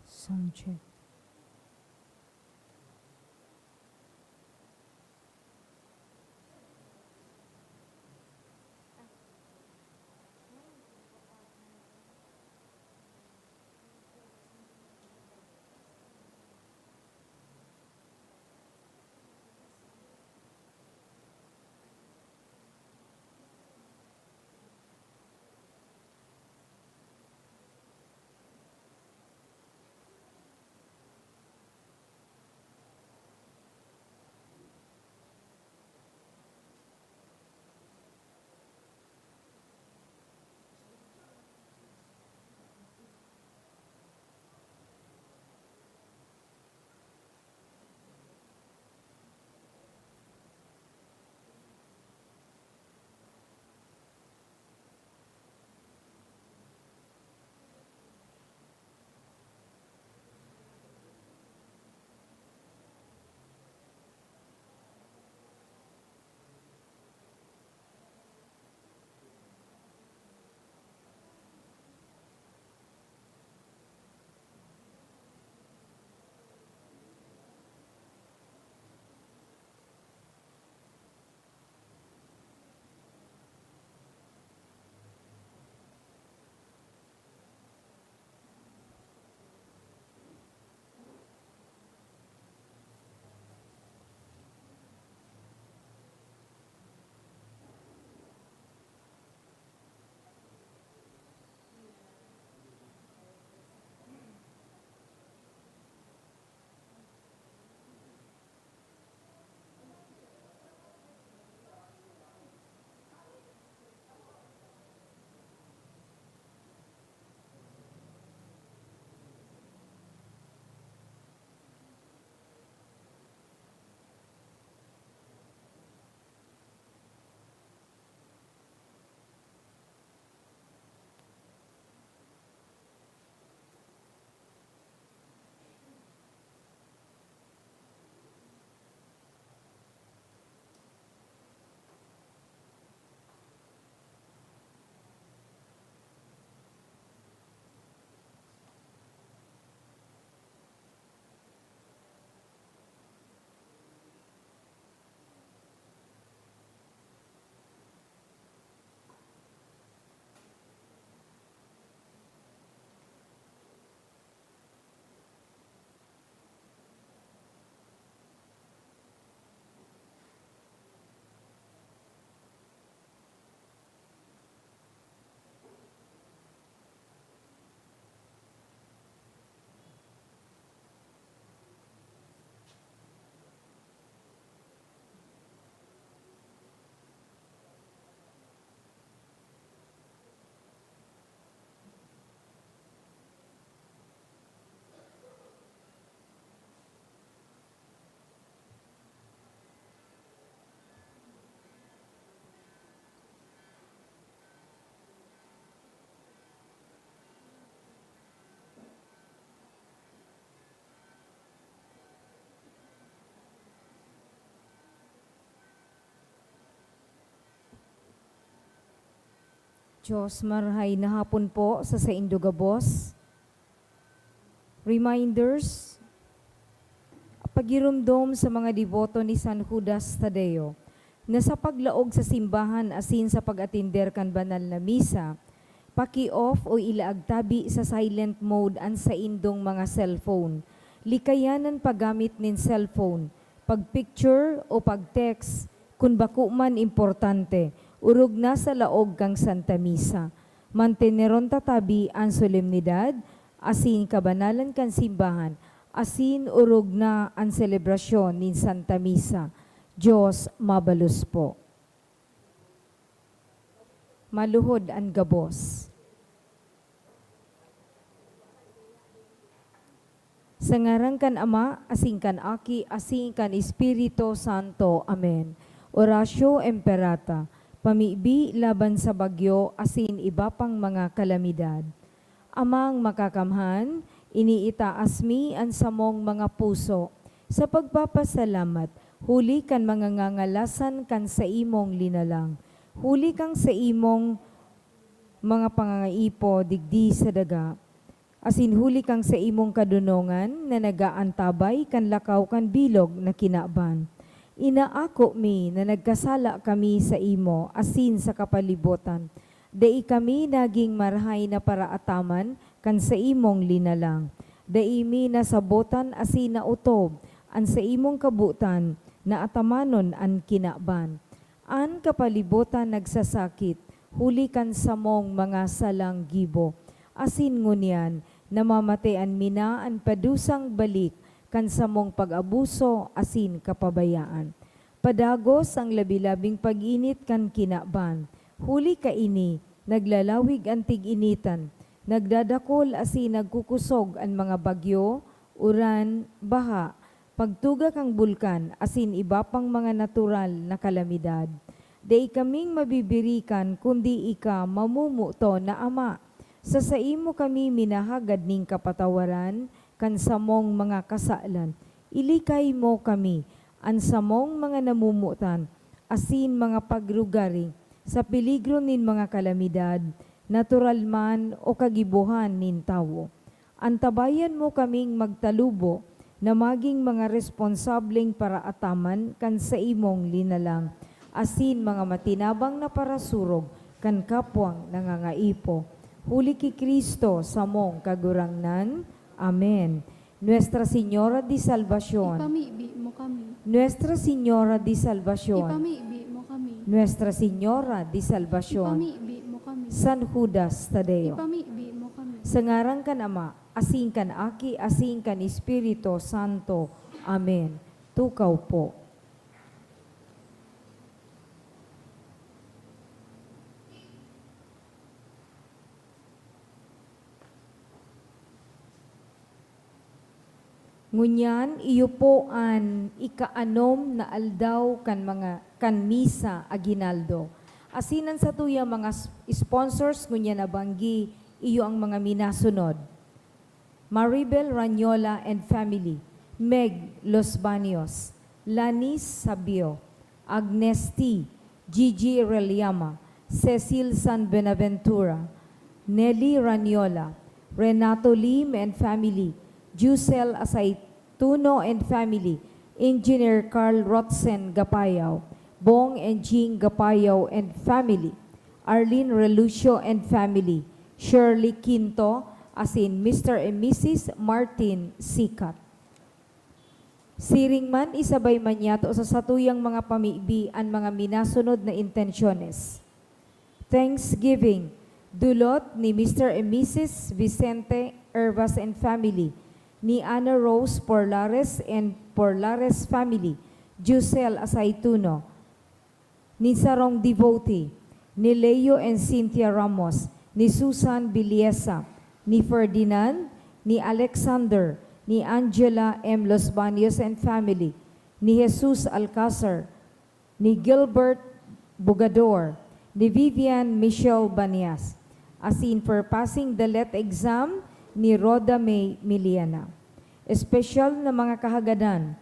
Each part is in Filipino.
Sound check. Diyos, marahay na hapon po sa Indogabos. Reminders, pagirumdom sa mga deboto ni San Judas Tadeo na sa paglaog sa simbahan asin sa pag-atinder kan banal na misa, paki-off o ilaag tabi sa silent mode ang sa indong mga cellphone. Likayanan paggamit nin cellphone, pag-picture o pag-text, kung bako man importante, urog na sa laog kang Santa Misa. Manteneron tatabi ang solemnidad, asin kabanalan kan simbahan, asin urog na ang selebrasyon ni Santa Misa. Diyos mabalus po. Maluhod ang gabos. Sa ngarang kan Ama, asing kan Aki, asing kan Espiritu Santo. Amen. Orasyo Emperata, pamibi laban sa bagyo, asin iba pang mga kalamidad. Amang makakamhan, iniitaas mi ang samong mga puso, sa pagpapasalamat, huli kan mga ngangalasan kan sa imong linalang. Huli kang sa imong mga pangangaipo digdi sa daga. Asin huli kang sa imong kadunongan, na nagaantabay kan lakaw kan bilog na kinaban. Inaako mi na nagkasala kami sa imo, asin sa kapalibutan. Dai kami naging marhay na paraataman, kan sa imong linalang. Dai mi nasabotan asin na utob, an sa imong kabutan, na atamanon an kinaban. An kapalibutan nagsasakit, huli kan samong mga salang gibo. Asin ngunyan, namamatayan mina an padusang balik, kan samong pag-abuso asin kapabayaan. Padagos ang labi-labing pag-init kan kinaban. Huli kaini, naglalawig ang tig-initan, nagdadakol asin nagkukusog ang mga bagyo, uran, baha, pagtuga kang bulkan, asin iba pang mga natural na kalamidad. Dai kaming mabibirikan, kundi ika mamumuto na Ama. Sa imo kami minahagad ning kapatawaran, kan samong mga kasalan. Ilikay mo kami, an samong mga namumutan, asin mga pagrugari, sa peligro nin mga kalamidad, natural man o kagibuhan nin tawo. Antabayan mo kaming magtalubo, na maging mga responsableng paraataman kan sa imong linalang, asin mga matinabang na parasurog, kan kapwang nangangaipo. Huli ki Kristo sa mong kagurangnan. Amen. Nuestra Señora de Salvación. Ipamibi mo kami. Nuestra Señora de Salvación. Ipamibi mo kami. Nuestra Señora de Salvación. Ipamibi mo kami. San Judas Tadeo. Ipamibi mo kami. Sa ngaran kan Ama, asin kan Aki, asin kan Espiritu Santo. Amen. Tukaw po. Ngunyan, iyo po an ikaanom na aldaw kan misa aginaldo. Asinan sa tuya mga sponsors, ngunyan na banggi, iyo ang mga minasunod. Maribel Ranyola and family, Meg Los Baños, Lanis Sabio, Agnes T, Gigi Reliama, Cecil San Benaventura, Nelly Ranyola, Renato Lim and family, Jusel Asaytuno and family, Engineer Carl Rotzen Gapayaw, Bong and Jing Gapayaw and family, Arlene Relucio and family, Shirley Quinto, as in Mr. and Mrs. Martin Sikat. Siring man isabay man yato sa satuyang mga pamibi ang mga minasunod na intensyones. Thanksgiving, dulot ni Mr. and Mrs. Vicente Hervas and family, ni Ana Rose Porlares and Porlares family, Jusel Asaytuno, ni Sarong Devotee, ni Leo and Cynthia Ramos, ni Susan Biliesa, ni Ferdinand, ni Alexander, ni Angela M. Los Baños and family, ni Jesus Alcázar, ni Gilbert Bugador, ni Vivian Michelle Banias, as in for passing the LET exam, ni Rhoda May Miliana. Special na mga kahagadan,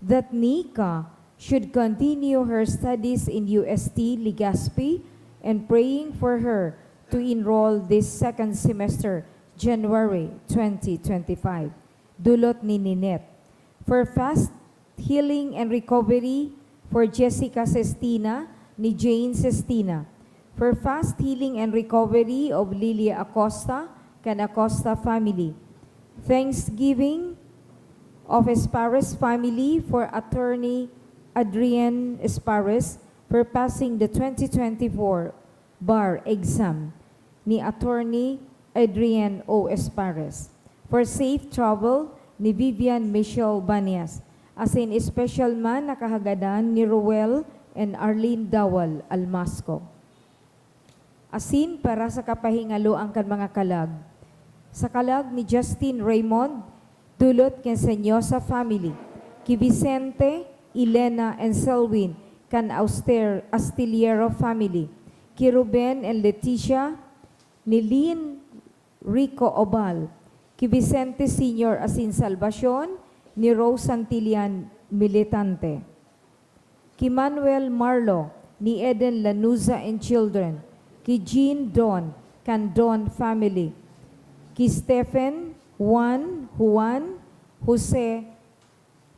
that Nika should continue her studies in UST Legazpi and praying for her to enroll this second semester, January 2025. Dulot ni Ninette. For fast healing and recovery for Jessica Sestina, ni Jane Sestina. For fast healing and recovery of Lilia Acosta, kan Acosta family. Thanksgiving of Espares family for attorney Adrian Espares for passing the 2024 bar exam, ni attorney Adrian O. Espares. For safe travel, ni Vivian Michelle Banias. As in special man nakahagadan ni Ruel and Arlene Dawal Almasco. Asin para sa kapahingalo ang kan mga kalag. Sa kalag ni Justin Raymond, dulot ken Senyosa family, ki Vicente, Elena, and Selwyn, kan Astillero family, ki Ruben and Leticia, ni Lynn Rico Obal, ki Vicente Sr. Asin Salvacion, ni Rose Santillan Militante, ki Manuel Marlo, ni Eden Lanuza and children, ki Jean Don, kan Don family, ki Stephen Juan, Jose,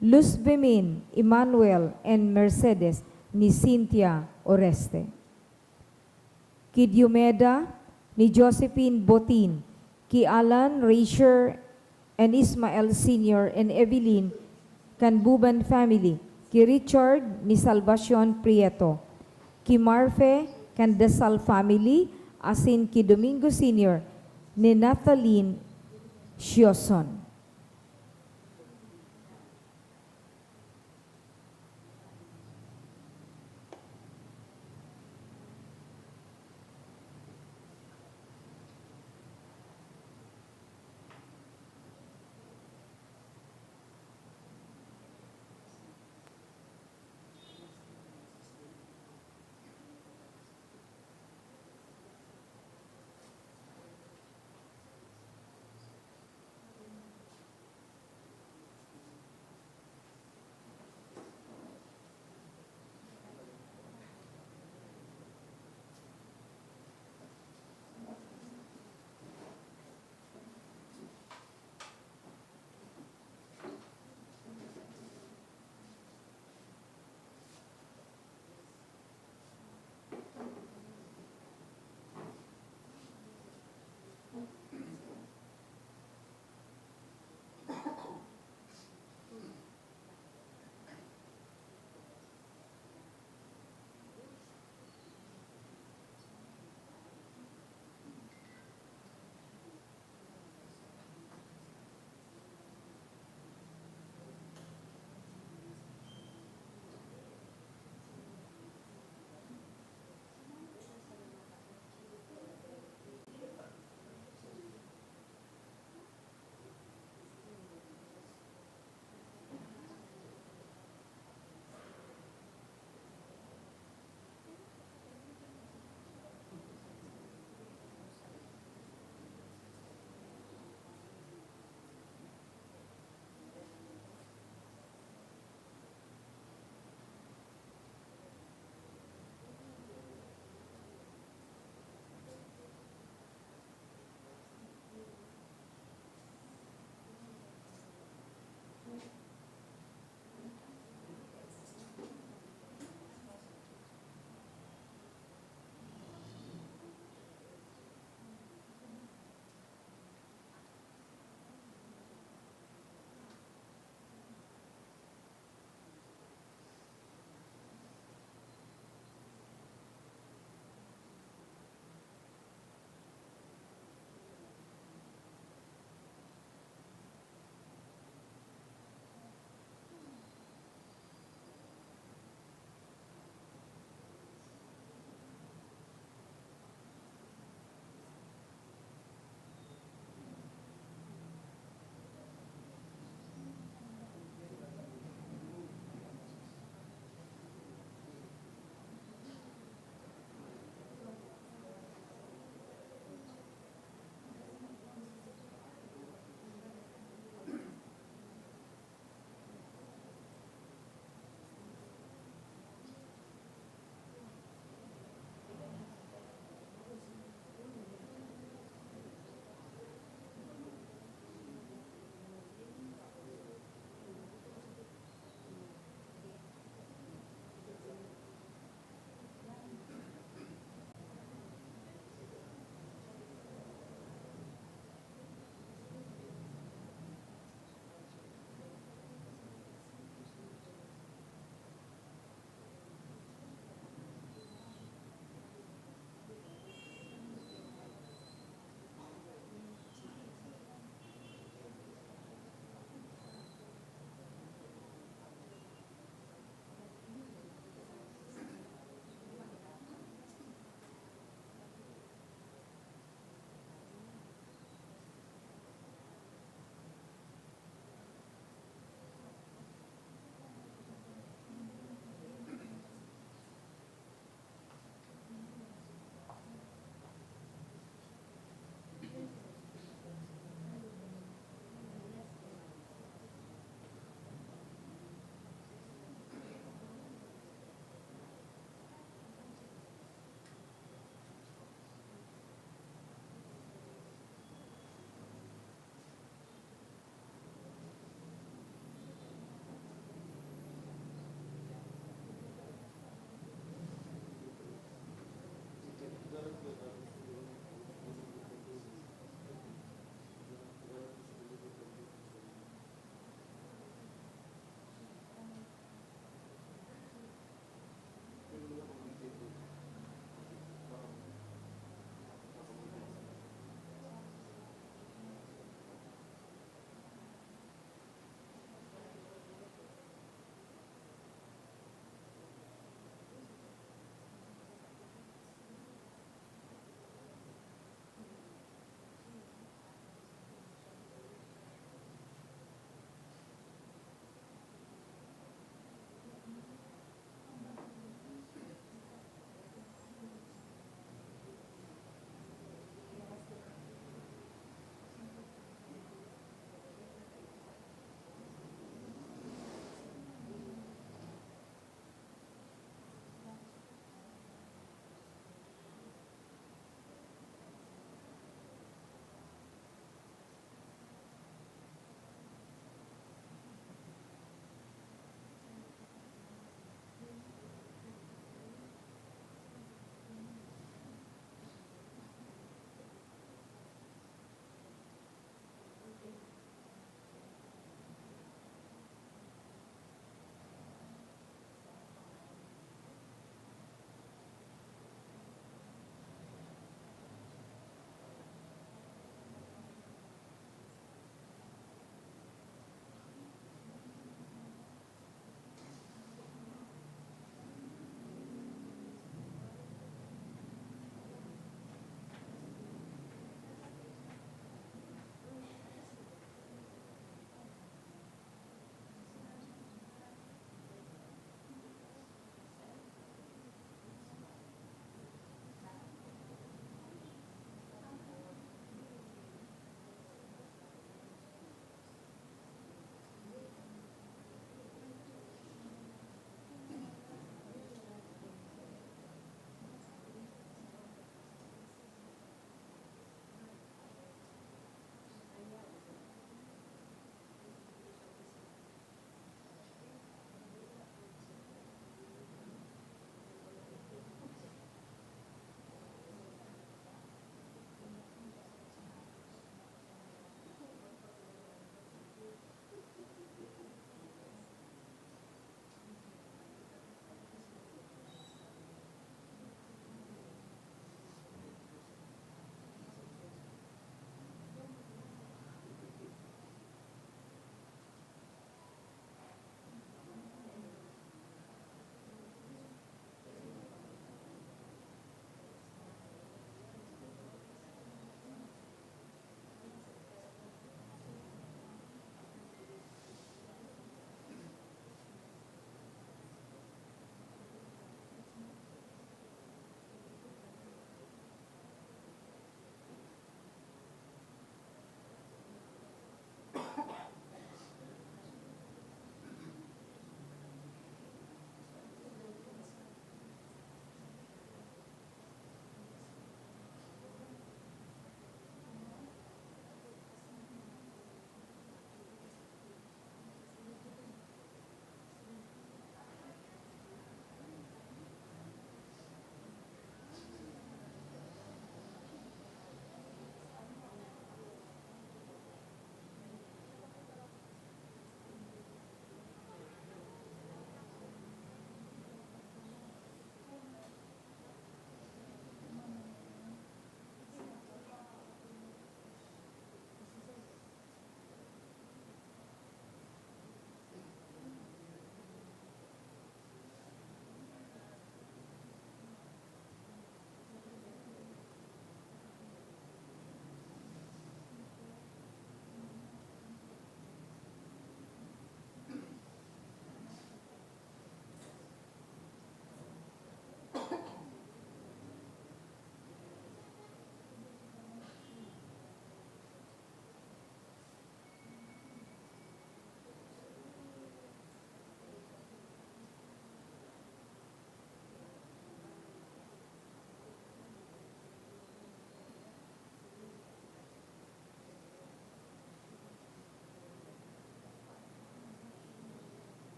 Luz Bemin, Emmanuel, and Mercedes ni Cynthia Oreste. Ki Diomeda ni Josephine Botin, ki Alan Rasher and Ismael Sr. and Evelyn Canbuban family, ki Richard ni Salvacion Prieto, ki Marfe Candesal family, asin ki Domingo Sr. ni Nathaline Shioson.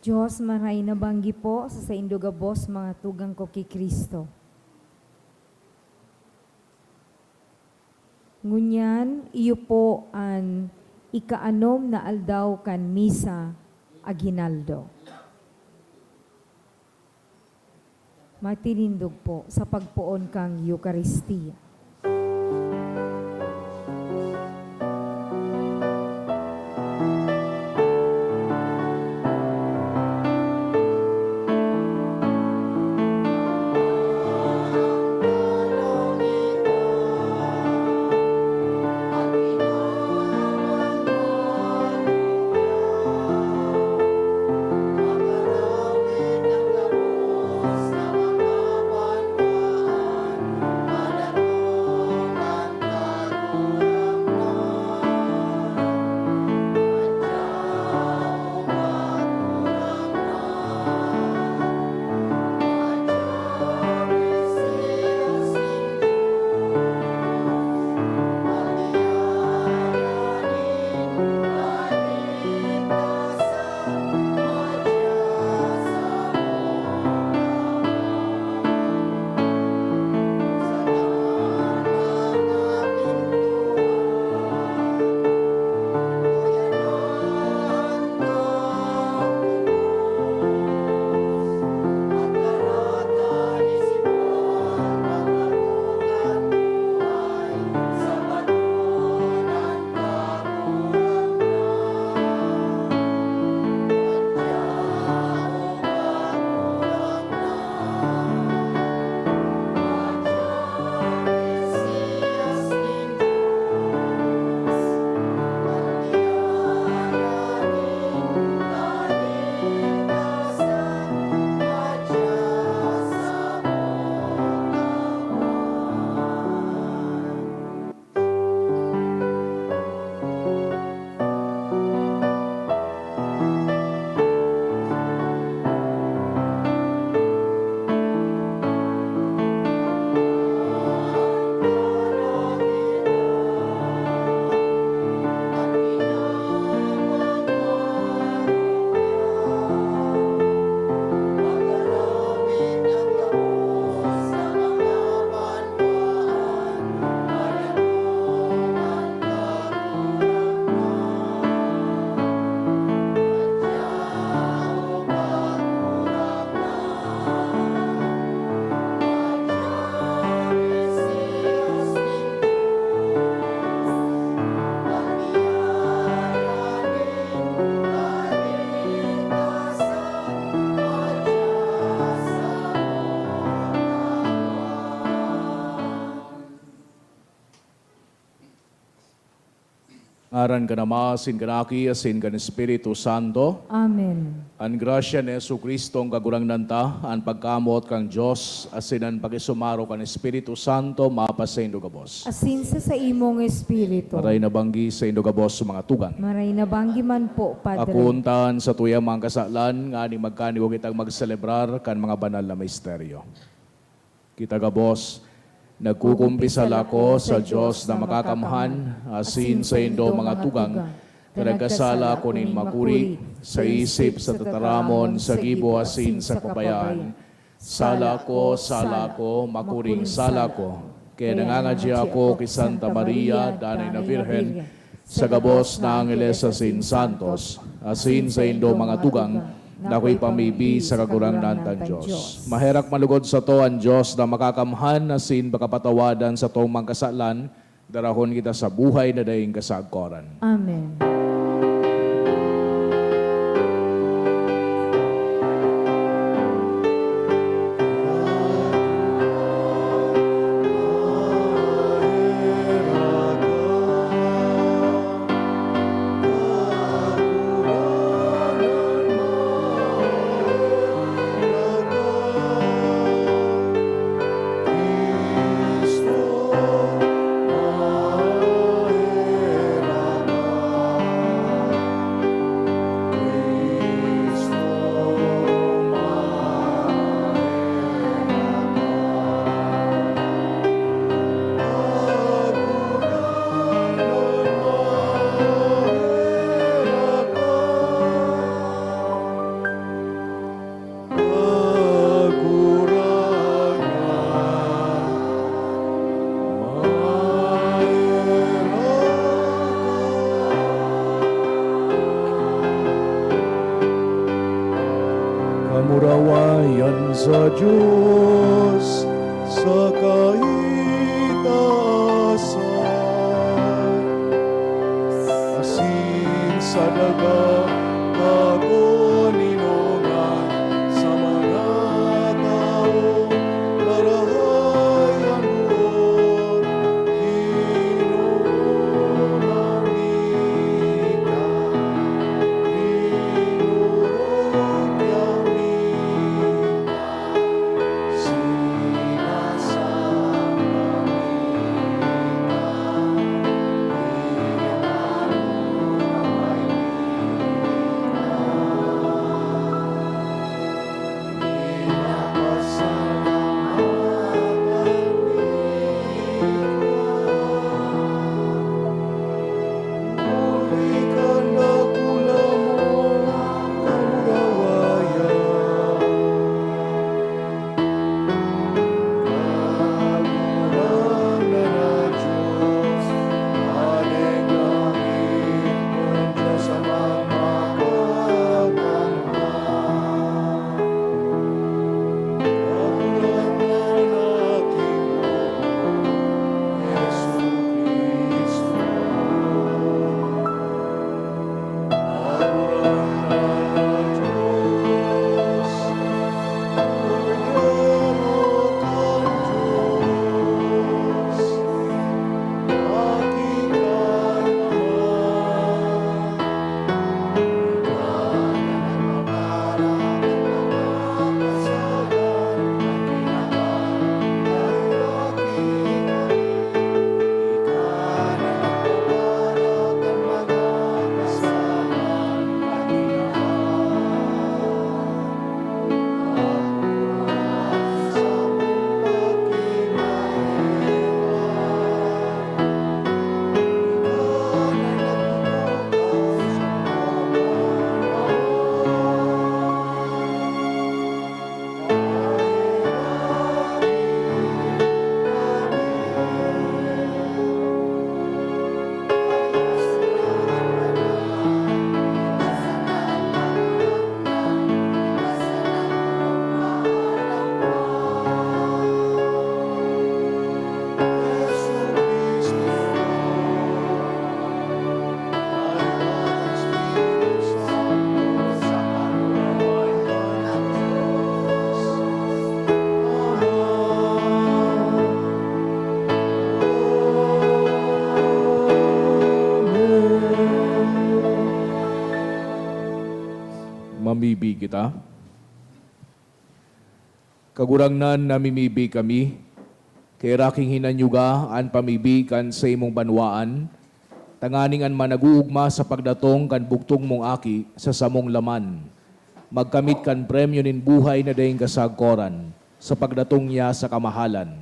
Diyos maray na banggi po sa indugabos mga tugang ko kay Kristo. Ngunyan, iyo po ang ikaanom na aldaw kan misa aginaldo. Matinindog po sa pagpuon kang Eucharistia. Aran ka na masin kanaki asin kan Espiritu Santo. Amen. Ang grasya ni Yesu Kristo ang kagurang nanta, ang pagkamot kang Diyos, asin ang pagisumaro kan Espiritu Santo, mapas sa indugabos. Asin sa imong Espiritu. Maray na banggi sa indugabos sa mga tugang. Maray na banggi man po, Padre. Akuntan sa tuyang mga kasalan, nga ni magkaniwo kitang magselebrar kan mga banal na misteryo. Kita gabos, nagkukumpisal ako sa Diyos na makakamhan, asin sa indo mga tugang, na nagkasala ko nin makuri, sa isip, sa tataramon, sa gibo, asin sa kabayaan. Sala ko, makuring sala ko. Kaya nangangadya ako kay Santa Maria, Danay na Virhen, sa gabos na Angeles asin Santos, asin sa indo mga tugang, na ako'y pamibi sa kagurangnan ng Diyos. Maherak malugod sa to ang Diyos na makakamhan asin bakapatawadan sa tong mangkasalan, darahon kita sa buhay na daing kasagkoran. Amen. Diyos sa kaitaasan. Asin sa daga kaguninungan sa mga tao karahayan mo, Ginoo ika, Ginoo ika, sinasama Mamibig kita. Kagurangnan namimibig kami, kay raking hinanyuga an pamibigan sa imong banwaan, tanganing an managuugma sa pagdatong kan buktong mong aki sa samong laman. Magkamit kan premyo nin buhay na dayeng kasagkoran sa pagdatong niya sa kamahalan.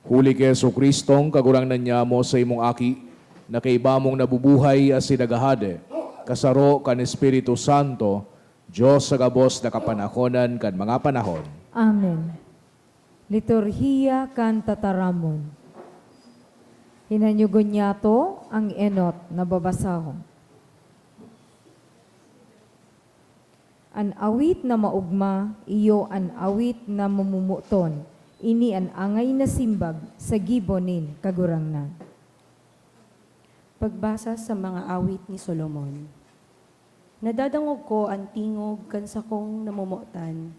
Huli kay Jesucristong kagurangnan niya mo sa imong aki, na kay ibamong nabubuhay as sinagahade, kasaro kan Espiritu Santo, Diyos sa gabos na kapanahonan kan mga panahon. Amen. Liturhiya kan tataramon. Hinanyugon niya to ang enot na babasahon. An awit na maugma, iyo an awit na mamumuton, ini an angay na simbag sa gibonin kagurangnan. Pagbasa sa mga awit ni Solomon. Nadadangog ko ang tingog kan sa kong namumutan.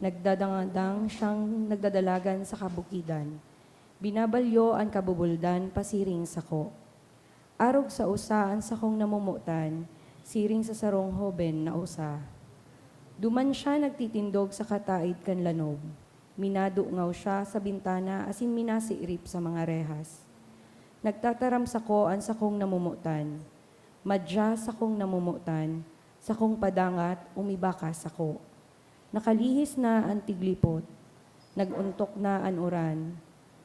Nagdadangadang siyang nagdadalagan sa kabukidan. Binabalyo ang kabubuldan pasiring sa ko. Arog sa usaan sa kong namumutan, siring sa sarong hoben na usa. Duman siya nagtitindog sa kataid kan lanog. Minadungaw siya sa bintana asin minasiirip sa mga rehas. Nagtataram sa ko ang sa kong namumutan. Madya sa kong namumutan, sa kong padangat, umibaka sa ko. Nakalihis na ang tiglipot, naguntok na ang uran,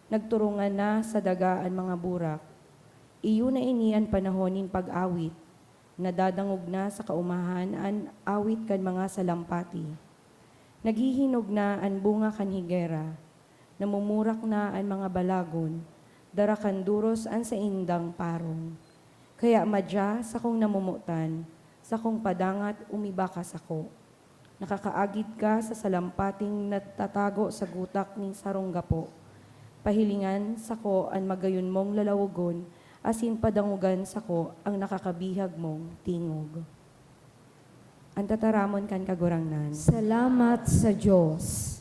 nagturungan na sa dagaan mga burak. Iyo na ini ang panahonin pag-awit, nadadangog na sa kaumahan ang awit kan mga salampati. Naghihinog na ang bunga kan higera, namumurak na ang mga balagon, darakan duros ang sa indang parong. Kaya madya sa kong namumutan, sa kong padangat umibaka sa ko. Nakakaagid ka sa salampating natatago sa gutak ni sarong gapo. Pahilingan sako an magayon mong lalawogon, asin padangugan sako ang nakakabihag mong tingog. Ang tataramon kan kagurangnan. Salamat sa Diyos.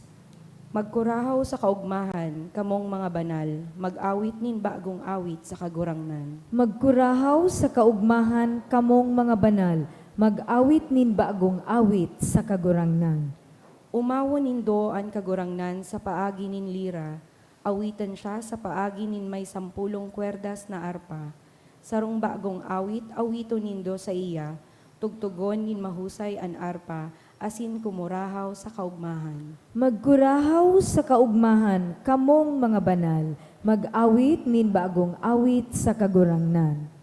Magkurahaw sa kaugmahan, kamong mga banal, mag-awit nin bagong awit sa kagurangnan. Magkurahaw sa kaugmahan kamong mga banal, mag-awit nin bagong awit sa kagurangnan. Umawon nindo ang kagurangnan sa paagi nin lira, awitan siya sa paagi nin may 10 kwerdas na arpa. Sarong bagong awit, awito nindo sa iya, tugtugon nin mahusay an arpa, asin kumurahaw sa kaugmahan. Magkurahaw sa kaugmahan kamong mga banal, mag-awit nin bagong awit sa kagurangnan.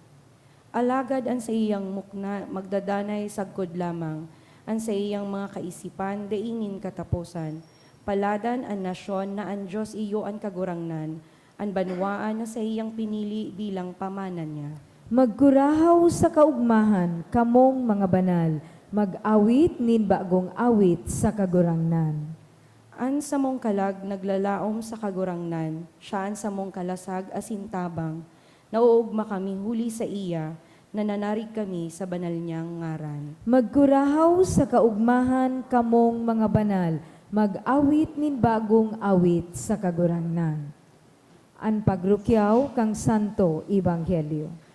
Alagad ang sa iyang mukna, magdadanay sagkod lamang, ang sa iyang mga kaisipan, daingin katapusan. Paladan ang nasyon na ang Diyos iyo ang kagurangnan, ang banwaan na sa iyang pinili bilang pamanan niya. Magkurahaw sa kaugmahan kamong mga banal, mag-awit nin bagong awit sa kagurangnan. An sa mong kalag naglalaom sa kagurangnan, siya an sa mong kalasag asintabang, nauugma kami huli sa iya, nananarig kami sa banal niyang ngaran. Magkurahaw sa kaugmahan kamong mga banal, mag-awit nin bagong awit sa kagurangnan. An pagrukyaw kang Santo Ebanghelyo.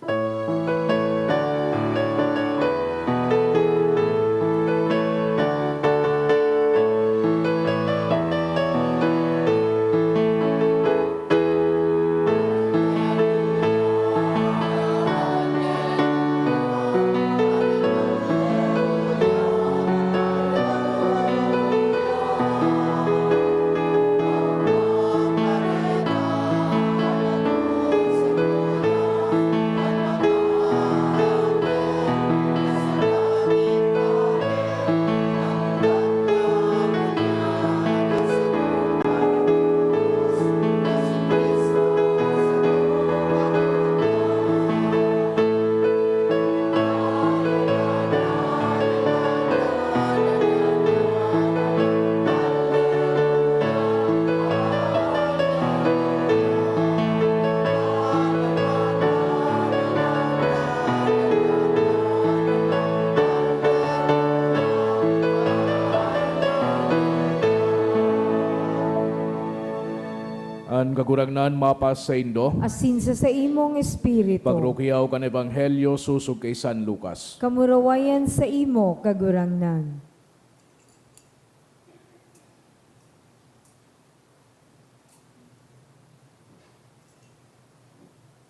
Ang kagurangnan mapas sa Indo, Asin sa imong espiritu, pagrukyaw kan Ebanghelyo susug kay San Lucas. kamurawayan sa imo kagurangnan.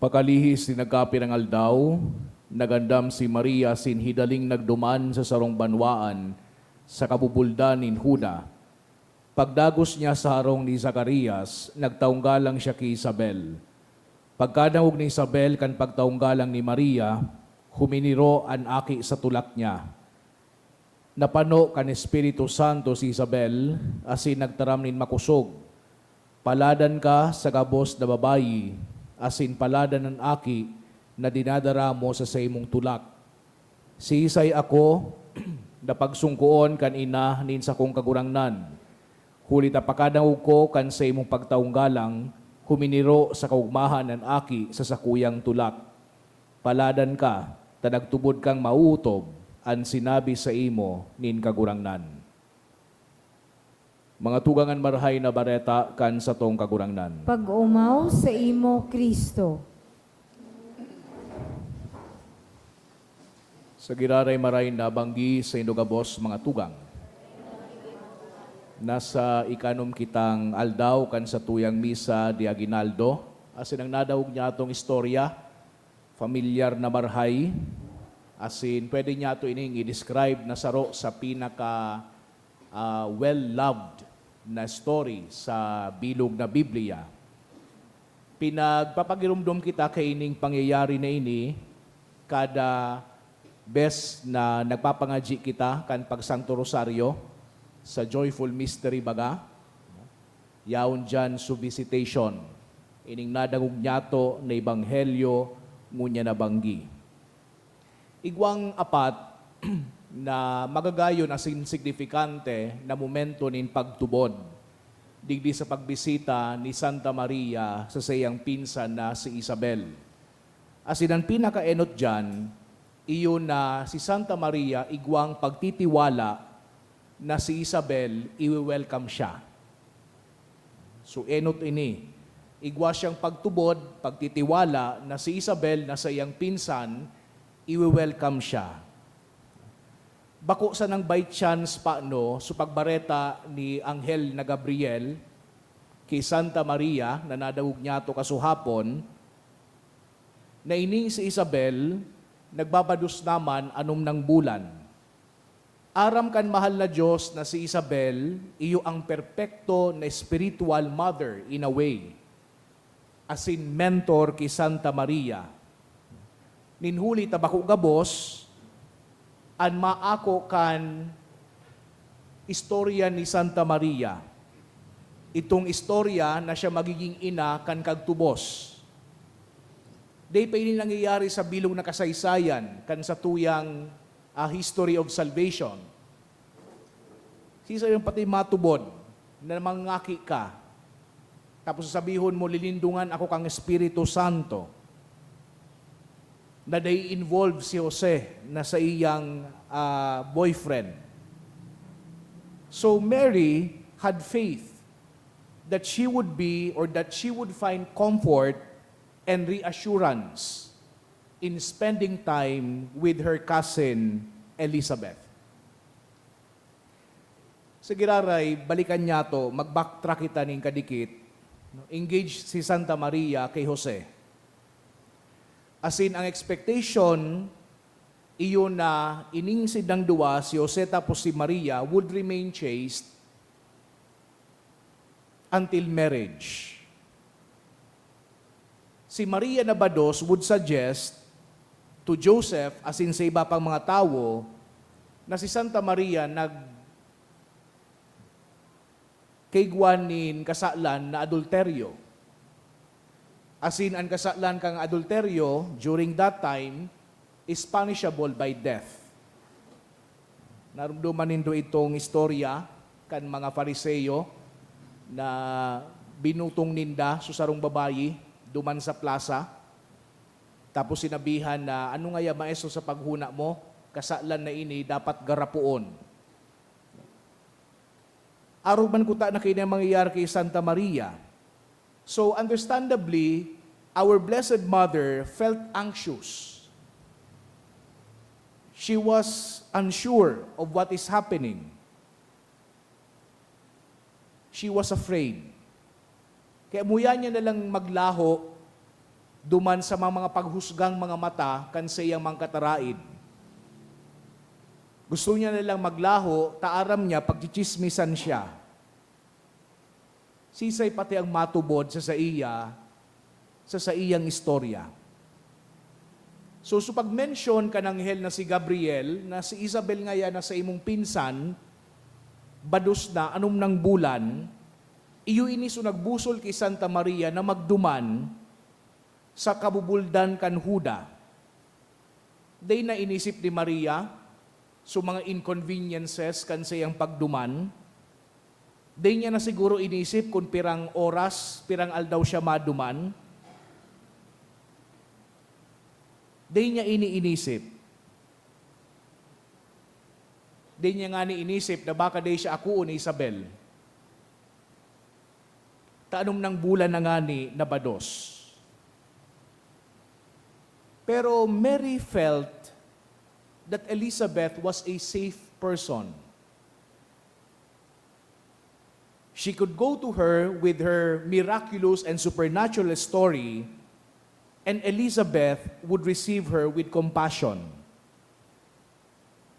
Pakalihis ni nagkapir ang aldaw, nagandam si Maria sin hidaling nagduman sa sarong banwaan sa kabubuldan nin Huda. Pagdagos niya sa harong ni Zacarias, nagtaunggalang siya kay Isabel. Pagkadawog ni Isabel kan pagtaunggalang ni Maria, huminiro an aki sa tulak niya. Napano kan Espiritu Santo si Isabel, asin nagtaram nin makusog. Paladan ka sa gabos na babayi, asin paladan ng aki na dinadara mo sa imong tulak. Si Isay ako, na pagsungkuon kan ina nin sa kong kagurangnan. Huli tapakadawog ko kan sa imong pagtaunggalang, huminiro sa kaugmahan ng aki sa sakuyang tulak. Paladan ka, tanagtubod kang mauutob, ang sinabi sa imo nin kagurangnan. Mga tugangan marhay na bareta kan sa tong kagurangnan. Pag-umaw sa imo, Kristo. Sa giraray maray na banggi sa indogabos mga tugang. Nasa ikanom kitang aldaw kan sa tuyang misa di Aguinaldo. Asin ang nadawog niya itong istorya, familiar na marhay. Asin pwede niya ito ining i-describe na saro sa pinaka well-loved na story sa bilog na Biblia. Pinagpapagirumdum kita kay ining pangyayari na ini kada bes na nagpapangaji kita kan pagsanto rosaryo sa joyful mystery baga. Yaon dyan su visitation. Ining nadangog nyato na ebanghelyo ngunya na banggi. Igwang apat na magagayon as insignifikante na momento nin pagtubod. Digdi sa pagbisita ni Santa Maria sa sayang pinsan na si Isabel. As in, ang pinakaenot dyan, iyon na si Santa Maria igwang pagtitiwala na si Isabel, i-welcome siya. So, enot ini. Igwa siyang pagtubod, pagtitiwala na si Isabel na sa iyang pinsan, i-welcome siya. Bako sa nang by chance paano, so pagbareta ni Anghel na Gabriel kay Santa Maria, na nadawog niya to kasuhapon, na ining si Isabel, nagbabadus naman anom ng bulan. Aram kan mahal na Diyos na si Isabel, iyo ang perpekto na spiritual mother in a way. As in mentor kay Santa Maria. Ninhuli tabako gabos, an maako kan istorya ni Santa Maria. Itong istorya na siya magiging ina kan kagtubos. Day pa ini nangyayari sa bilog na kasaysayan kan sa tuyang history of salvation. Sisa yung pati matubod na mangaki ka. Tapos sabihon mo, lilindungan ako kang Espiritu Santo. Na day involve si Jose na sa iyang boyfriend. So Mary had faith that she would be or that she would find comfort and reassurance in spending time with her cousin Elizabeth. Sige raray, balikan niya to, mag-backtrack kita ning kadikit. Engage si Santa Maria kay Jose. As in, ang expectation, iyon na ining sidang duwa, si Jose tapos si Maria, would remain chaste until marriage. Si Maria na bados would suggest to Joseph, as in sa iba pang mga tao, na si Santa Maria kaigwanin kasalan na adulteryo. As in, ang kasalan kang adulteryo, during that time, is punishable by death. Narumduman nindo itong istorya kan mga Fariseyo na binutong ninda susarong babayi duman sa plaza. Tapos sinabihan na, ano nga ya maestro sa paghuna mo? Kasalan na ini, dapat garapuon. Araw man kuta na kayo na mangyayari kay Santa Maria. So understandably, our Blessed Mother felt anxious. She was unsure of what is happening. She was afraid. Kaya muya niya na lang maglaho duman sa mga paghusgang mga mata kan sa iyang mga kataraid. Gusto niya na lang maglaho, taaram niya, pagchichismisan siya. Sisay pati ang matubod sa iyang istorya. So pag-mention ka ng anghel na si Gabriel, na si Isabel nga yan na sa imong pinsan, bados na anong nang bulan, iyo iniso nagbusol kay Santa Maria na magduman sa kabubuldan kan Huda. Day na inisip ni Maria, so mga inconveniences kan sa iyang pagduman, day niya na siguro inisip kung pirang oras, pirang aldaw siya maduman. Day niya iniisip. Day niya nga inisip na baka day siya ako ni Isabel. Taanong ng bulan na nga ni nabados. Pero Mary felt that Elizabeth was a safe person. She could go to her with her miraculous and supernatural story, and Elizabeth would receive her with compassion.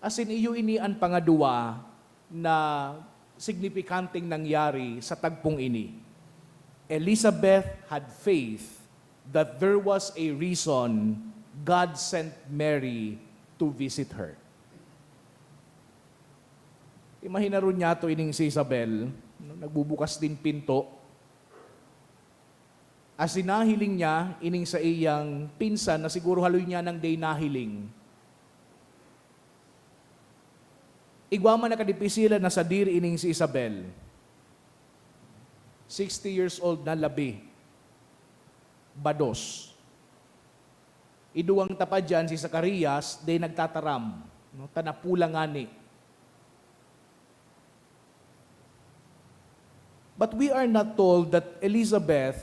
As in, iyo ini ang pangadua na signifikanteng nangyari sa tagpong ini. Elizabeth had faith that there was a reason God sent Mary to visit her. Imahinaron niya to ining si Isabel, nagbubukas din pinto. As inahiling niya, ining sa iyang pinsan na siguro haloy niya ng day nahiling. Igwa man nakadipisilan na sa diri ining si Isabel. 60 years old na labi. Bados. Iduwang tapad dyan si Zacarias, day nagtataram. No, tanapula ngani. But we are not told that Elizabeth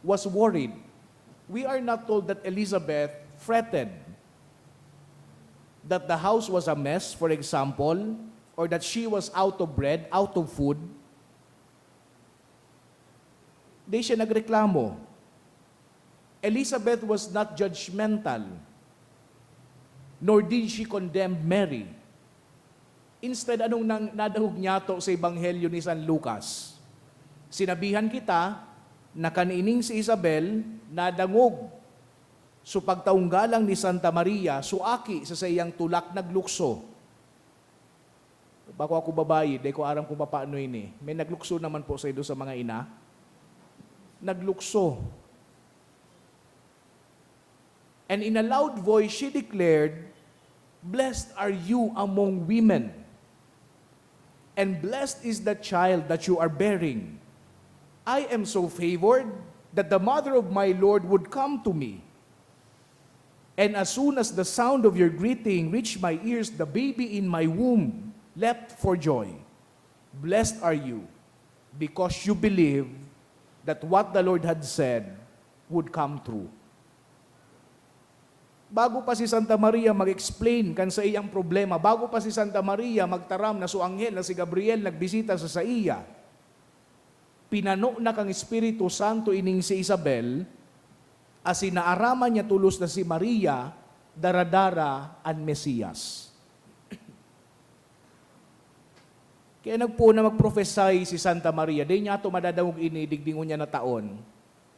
was worried. We are not told that Elizabeth fretted. That the house was a mess, for example, or that she was out of bread, out of food. Di siya nagreklamo. Elizabeth was not judgmental, nor did she condemn Mary. Instead, anong nadahog niya to sa Ebanghelyo ni San Lucas? Sinabihan kita na kanining si Isabel nadangog. So pagtaunggalang ni Santa Maria, suaki sa sayang tulak naglukso. Bako ako babae, di ko aram kung paano ini. May naglukso naman po sa sa mga ina. Naglukso. And in a loud voice, she declared, "Blessed are you among women, and blessed is the child that you are bearing. I am so favored that the mother of my Lord would come to me. And as soon as the sound of your greeting reached my ears, the baby in my womb leapt for joy. Blessed are you, because you believe that what the Lord had said would come true." Bago pa si Santa Maria mag-explain kan sa iyang problema, bago pa si Santa Maria magtaram na so anghel na si Gabriel nagbisita sa iya, pinano na kang Espiritu Santo ining si Isabel, as inaaraman niya tulos na si Maria, daradara ang Mesiyas. Kaya nagpuna mag-prophesy si Santa Maria, di niya ito madadawog ini, digdingon niya na taon.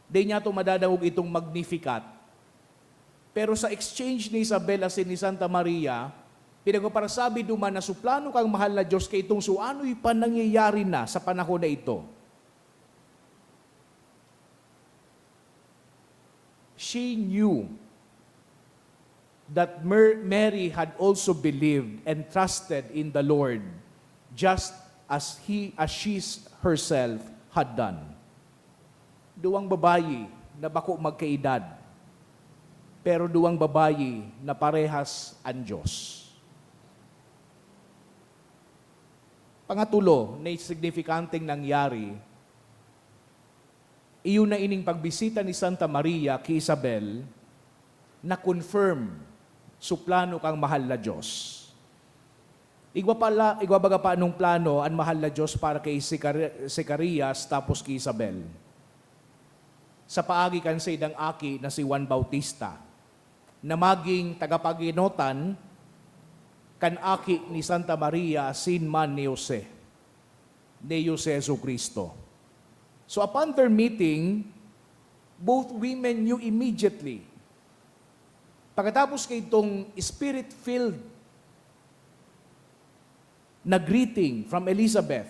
Di niya ito madadawog itong Magnificat. Pero sa exchange ni Isabel as ni Santa Maria, pinagpaparasabi duman na suplano kang mahal na Diyos kay itong suano'y pa nangyayari na sa panahon na ito. She knew that Mary had also believed and trusted in the Lord, just as she herself had done. Duwang babayi na bako magkaedad, pero duwang babayi na parehas ang Diyos. Pangatulo, na signifikanteng nangyari, iyon na ining pagbisita ni Santa Maria kay Isabel na confirm suplano kang mahal na Diyos. Igwa baga pa anong plano ang mahal na Diyos para kay Zacarias tapos kay Isabel. Sa paagi kan sa idang aki na si Juan Bautista na maging tagapaginotan kan aki ni Santa Maria sinman ni Jose Jesucristo. So upon their meeting, both women knew immediately. Pagkatapos kay itong spirit-filled na greeting from Elizabeth,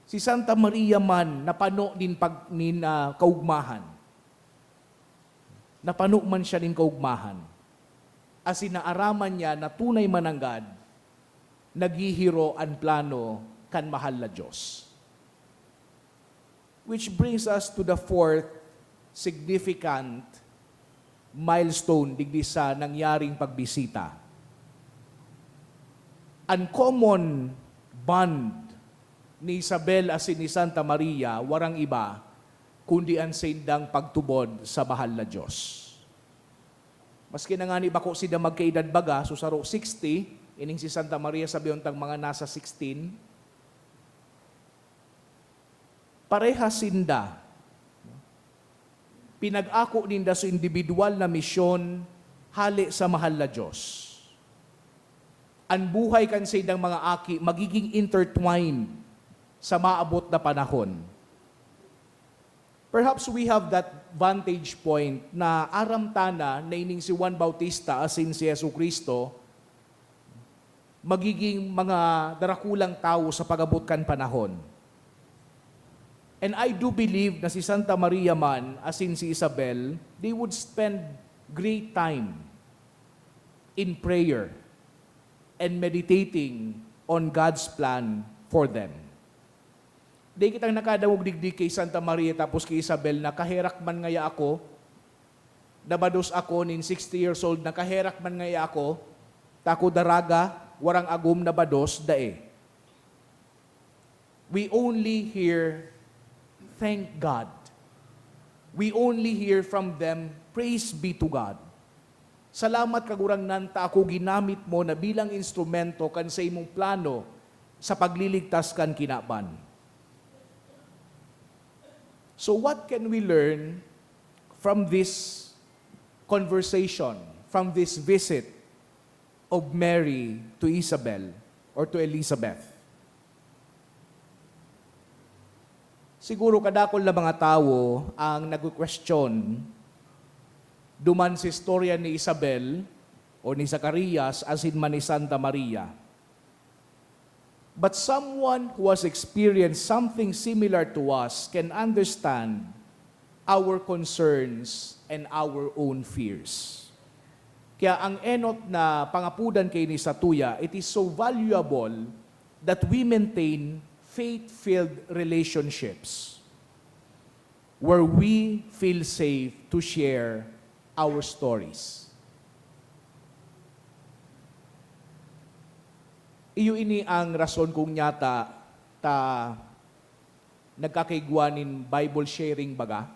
si Santa Maria man napano din kaugmahan. Napano man siya din kaugmahan. As inaaraman niya na tunay mananggad, naghihiro ang plano kan mahal na Diyos. Which brings us to the fourth significant milestone digdi sa nangyaring pagbisita. Uncommon bond ni Isabel as ni Santa Maria, warang iba, kundi ang sindang pagtubod sa mahal na Diyos. Maski na nga ni bako sida magkaedad baga, so saro 60, ining si Santa Maria sabi untang mga nasa 16, pareha sinda. Pinag-ako ninda sa individual na misyon hali sa mahal na Diyos. Ang buhay kan sa idang mga aki magiging intertwined sa maabot na panahon. Perhaps we have that vantage point na aramtana na ining si Juan Bautista asin si Jesucristo magiging mga darakulang tao sa pag-abot kan panahon. And I do believe na si Santa Maria man, as in si Isabel, they would spend great time in prayer and meditating on God's plan for them. Di kitang nakadawog digdi kay Santa Maria tapos kay Isabel na kaherak man ngaya ako, nabados ako nin 60 years old, nakaherak man ngaya ako, tako daraga, warang agum na bados, dae. We only hear, thank God. We only hear from them, praise be to God. Salamat kagurang nanta ako ginamit mo na bilang instrumento kan sa imong plano sa pagliligtas kan kinaban. So what can we learn from this conversation, from this visit of Mary to Isabel or to Elizabeth? Siguro kadakol na mga tao ang nag-question duman sa istorya ni Isabel o ni Zacarias asin man ni Santa Maria. But someone who has experienced something similar to us can understand our concerns and our own fears. Kaya ang enot na pangapudan kay ni Satuya, it is so valuable that we maintain faith-filled relationships where we feel safe to share our stories. Iyo ini ang rason kung nyata ta nagkakaigwanin Bible sharing baga.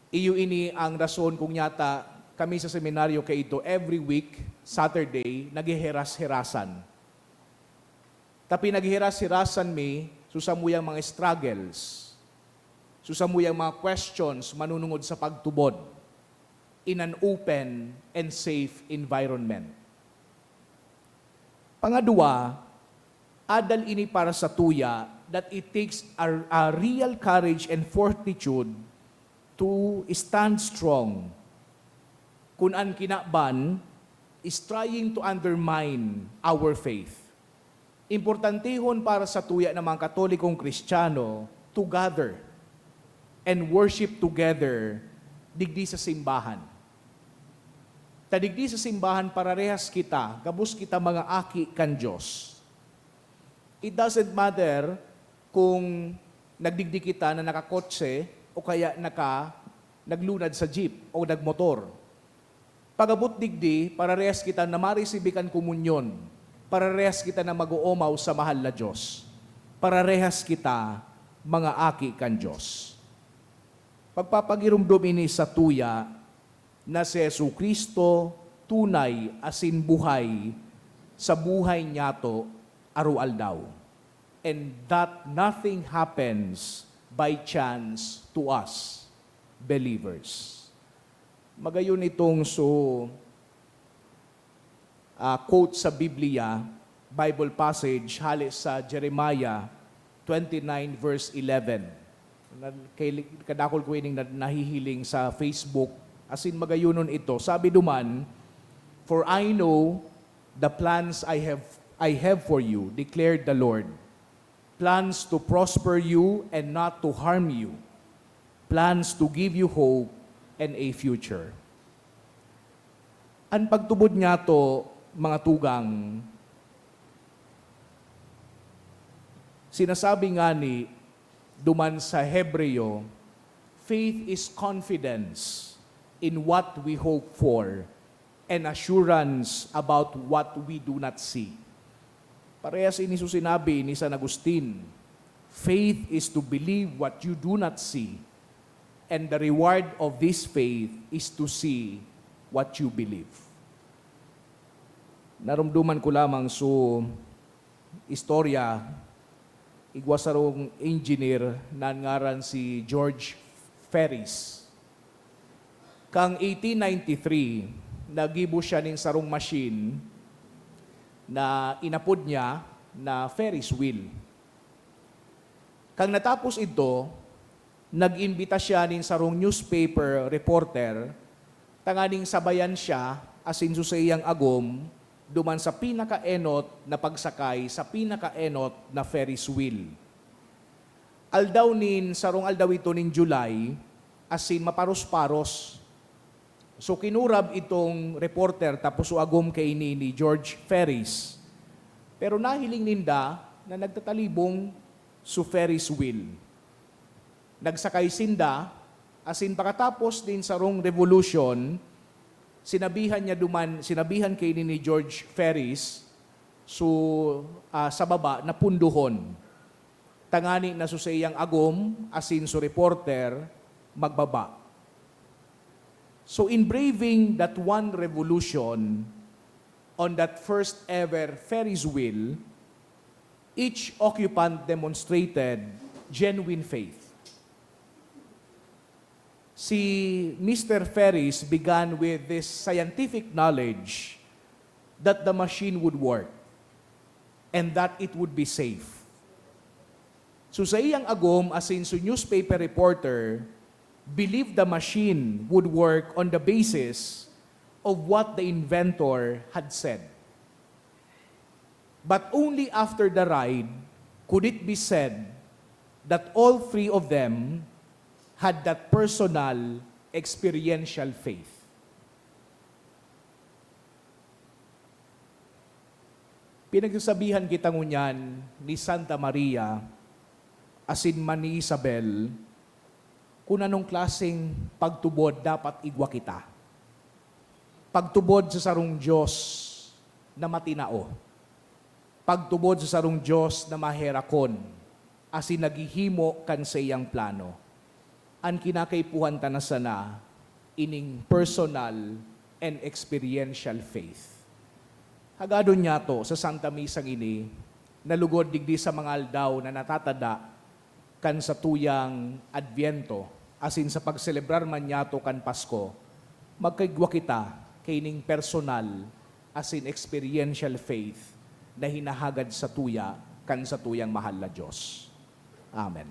Iyo ini ang rason kung nyata kami sa seminaryo kay ito every week, Saturday, naghiheras-herasan. Tapi naghiheras-herasan mi, susamuyang mga struggles, susamuyang mga questions manunungod sa pagtubod in an open and safe environment. Pangadua, adal ini para sa tuya that it takes a real courage and fortitude to stand strong kung ang kinaban is trying to undermine our faith. Importantehon para sa tuya ng mga Katolikong Kristiyano to gather and worship together digdi sa simbahan. Tadigdi sa simbahan para rehas kita, gabus kita mga aki kan Diyos. It doesn't matter kung nagdigdi kita na nakakotse o kaya naglunad sa jeep o nagmotor. Pagabot digdi, para rehas kita na marisibikan komunyon, para rehas kita na mag-uumaw sa mahal na Diyos, para rehas kita mga aki kan Diyos. Pagpapagirumdum ini sa tuya, na si Jesucristo tunay asin buhay sa buhay niyato aru-aldaw. And that nothing happens by chance to us, believers. Magayon itong quote sa Biblia, Bible passage, halis sa Jeremiah 29 verse 11. Kadakol ko ining nahihiling sa Facebook, asin magayunon ito. Sabi duman, for I know the plans I have for you, declared the Lord. Plans to prosper you and not to harm you. Plans to give you hope and a future. Ang pagtubod niya to, mga tugang, sinasabi nga ni duman sa Hebreo, faith is confidence in what we hope for, and assurance about what we do not see. Parehas ini sinabi ni San Agustin, faith is to believe what you do not see, and the reward of this faith is to see what you believe. Narumduman ko lamang istorya, igwasarong engineer na ngaran si George Ferris. Kang 1893, nagibo siya ng sarong machine na inapod niya na Ferris wheel. Kang natapos ito, nag-imbita siya ng sarong newspaper reporter, tanganing sabayan siya, asin sa iyang agom, duman sa pinaka-enot na pagsakay sa pinaka-enot na Ferris wheel. Aldaw sarong aldaw ito nin July, asin maparos-paros. So kinurab itong reporter tapos agom kay ni George Ferris. Pero nahiling ninda na nagtatalibong su Ferris wheel. Nagsakay sinda, asin pakatapos din sa rong revolution, sinabihan kay ni George Ferris sa baba na punduhon. Tangani na sa iyang agom, asin su reporter, magbaba. So in braving that one revolution, on that first ever Ferris wheel, each occupant demonstrated genuine faith. Si Mr. Ferris began with this scientific knowledge that the machine would work and that it would be safe. So sa iyang agom, as in so newspaper reporter, believed the machine would work on the basis of what the inventor had said. But only after the ride could it be said that all three of them had that personal, experiential faith. Pinagsasabihan kita ngunyan ni Santa Maria, asin man ni Isabel, kung anong klaseng pagtubod dapat igwa kita. Pagtubod sa sarong Diyos na matinao. Pagtubod sa sarong Diyos na maherakon, asin naghihimo kan sa iyang plano. Ang kinakaipuhan ta na sana, ining personal and experiential faith. Hagadon niya to sa Santa Misang ini, nalugod digdi sa mga aldaw na natatada kan sa tuyang Adviento, asin sa pagselebrar man niya to kan Pasko, magkaigwa kita kaining personal asin experiential faith na hinahagad sa tuya kan sa tuyang mahal na Diyos. Amen.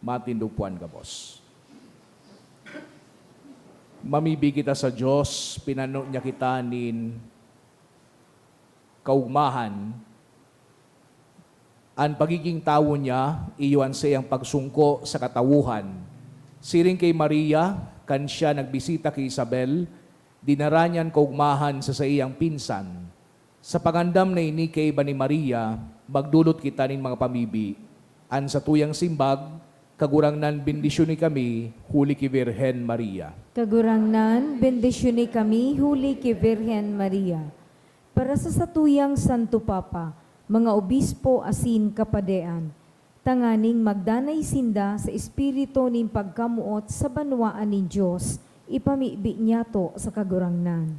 Matindupuan ka, boss. Mamibig kita sa Diyos, pinano niya kita nin kaugmahan, ang pagiging tao niya, iyon sa iyang pagsungko sa katawuhan. Siring kay Maria, kan siya nagbisita kay Isabel, dinaranyan kaugmahan sa iyang pinsan. Sa pagandam na ini kay iba ni Maria, magdulot kita nin mga pamibi, an sa tuyang simbag, kagurangnan bendisyon ni kami, huli ki Virhen Maria. Kagurangnan, bendisyon kami, huli ki Virhen Maria. Para sa satuyang Santo Papa, mga obispo asin kapadean, tanganing magdanay sinda sa espiritu nin pagkamuot sa banwaan nin Diyos, ipamibi niya to sa kagurangnan.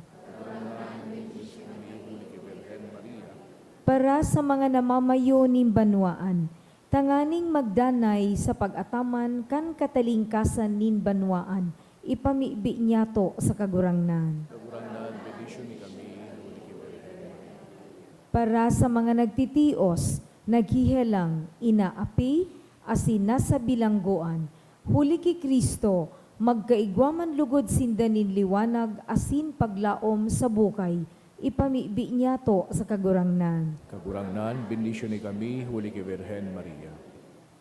Para sa mga namamayo nin banwaan, tanganing magdanay sa pag-ataman kan katalingkasan nin banwaan, ipamibi niya to sa kagurangnan. Para sa mga nagtitios, naghihelang, inaapi, asin nasa bilangguan, huli ki Kristo, magkaigwaman lugod sinda nin liwanag, asin paglaom sa bukay, ipamibi niya to sa kagurangnan. Kagurangnan, bendisyon ni kami, huli ki Virhen Maria.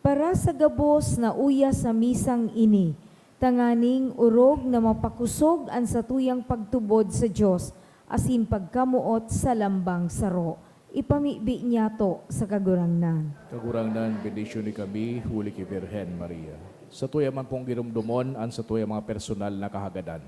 Para sa gabos na uya sa misang ini, tanganing urog na mapakusog ang satuyang pagtubod sa Diyos, asin pagkamuot sa lambang saro, ipamibi niya to sa kagurangnan. Kagurangnan, bendisyon ni kami, huli ki Virhen Maria. Sa tuya man pong girumdumon, an sa tuya mga personal na kahagadan.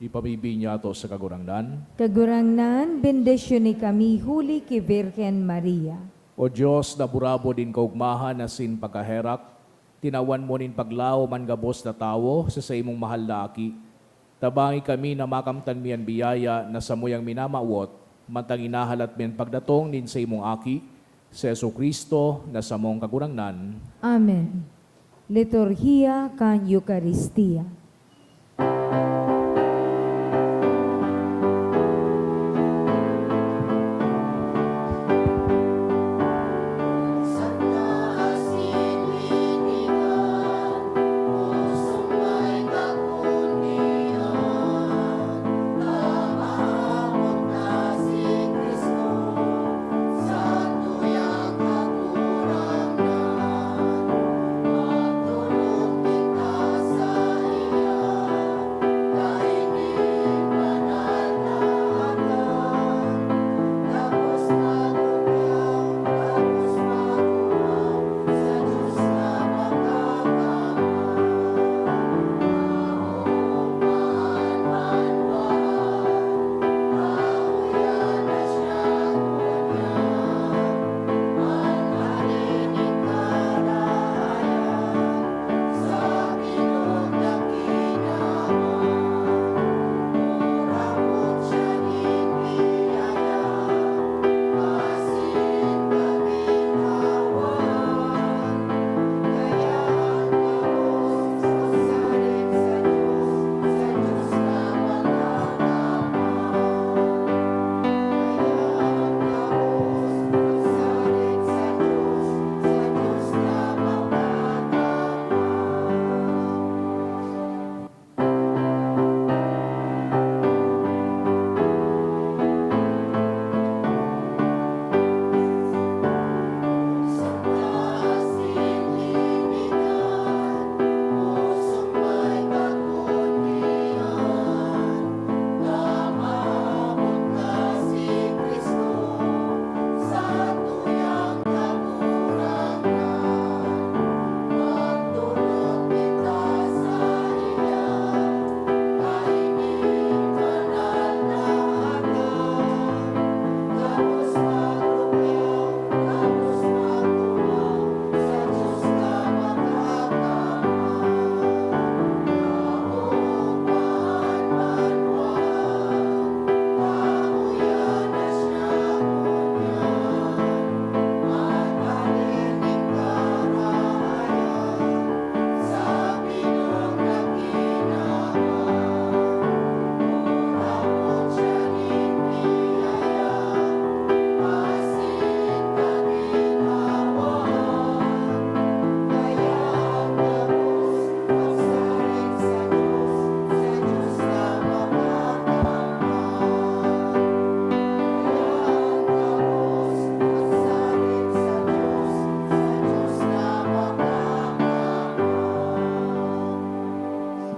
Ipamibi niya to sa kagurangnan. Kagurangnan, bendisyon kami, huli ki Virhen Maria. O Diyos, na burabo din kaugmahan na sin pagkaherak, tinawan mo nin paglaw man gabos na tao sa imong mahal na aki. Tabangi kami na makamtan miyan biyaya na sa muyang minamawot, mantang inahalat miyan pagdatong nin sa imong aki, sa Jesucristo na sa mong kagurangnan. Amen. Liturhiya kan Eucharistia.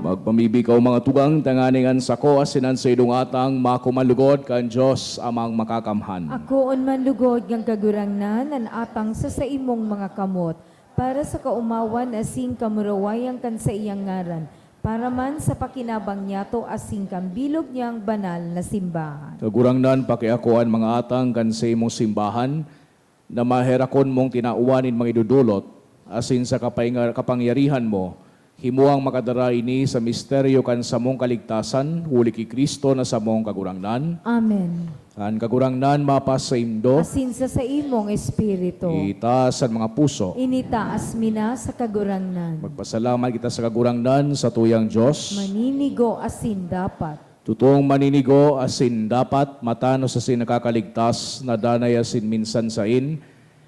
Magpamibikaw mga tugang, tanganingan sa ko, asinan sa idong atang, makumalugod kan Diyos amang makakamhan. Ako on man lugod ng kagurangnan, an atang sa imong mga kamot, para sa kaumawan asin kamurawayang kan sa iyang ngaran, para man sa pakinabang niyato asin kambilog niyang banal na simbahan. Kagurangnan, pakiakuan mga atang kan sa imong simbahan, na maherakon mong tinauanin mga idudulot, asin sa kapangyarihan mo, himuang makadara ini sa misteryo kan sa mong kaligtasan, huli ki Kristo na sa mong kagurangnan. Amen. Kan kagurangnan mapas sa imdo, Asin sa imong espiritu, itaas ang mga puso. initaas mina sa kagurangnan. Magpasalamat kita sa kagurangnan sa tuyang Diyos. Maninigo asin dapat. Totoong maninigo asin dapat matano sa sin nakakaligtas na danay asin minsan sain,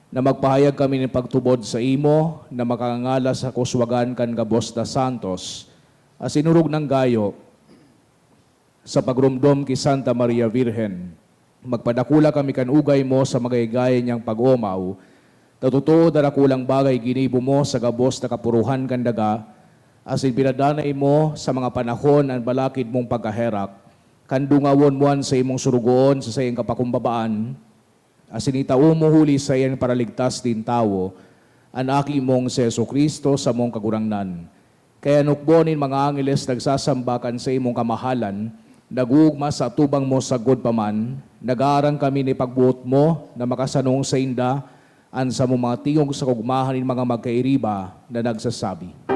na magpahayag kami ng pagtubod sa imo, na makangala sa kuswagan kan gabos da santos, asin urog ng gayo, sa pagrumdom ki Santa Maria Virgen. Magpadakula kami kan ugay mo sa magaygayan niyang pag-umaw, tatuto darakulang bagay ginibo mo sa gabos na kapuruhan kan daga, asin pinadanay mo sa mga panahon ang balakid mong pagkaherak, kandungawon muan sa imong surugoon sa sayang kapakumbabaan, asin itao mo huli sa iyan para ligtas din tao, ang aki mong si Jesucristo sa mong kagurangnan. Kaya nukbonin mga angeles nagsasambakan sa imong kamahalan, nagugma sa tubang mo sa god paman, nag-aarang kami ni pagbuot mo na makasanong sa inda, an sa mong mga tingog sa kugmahan ng mga magkairiba na nagsasabi.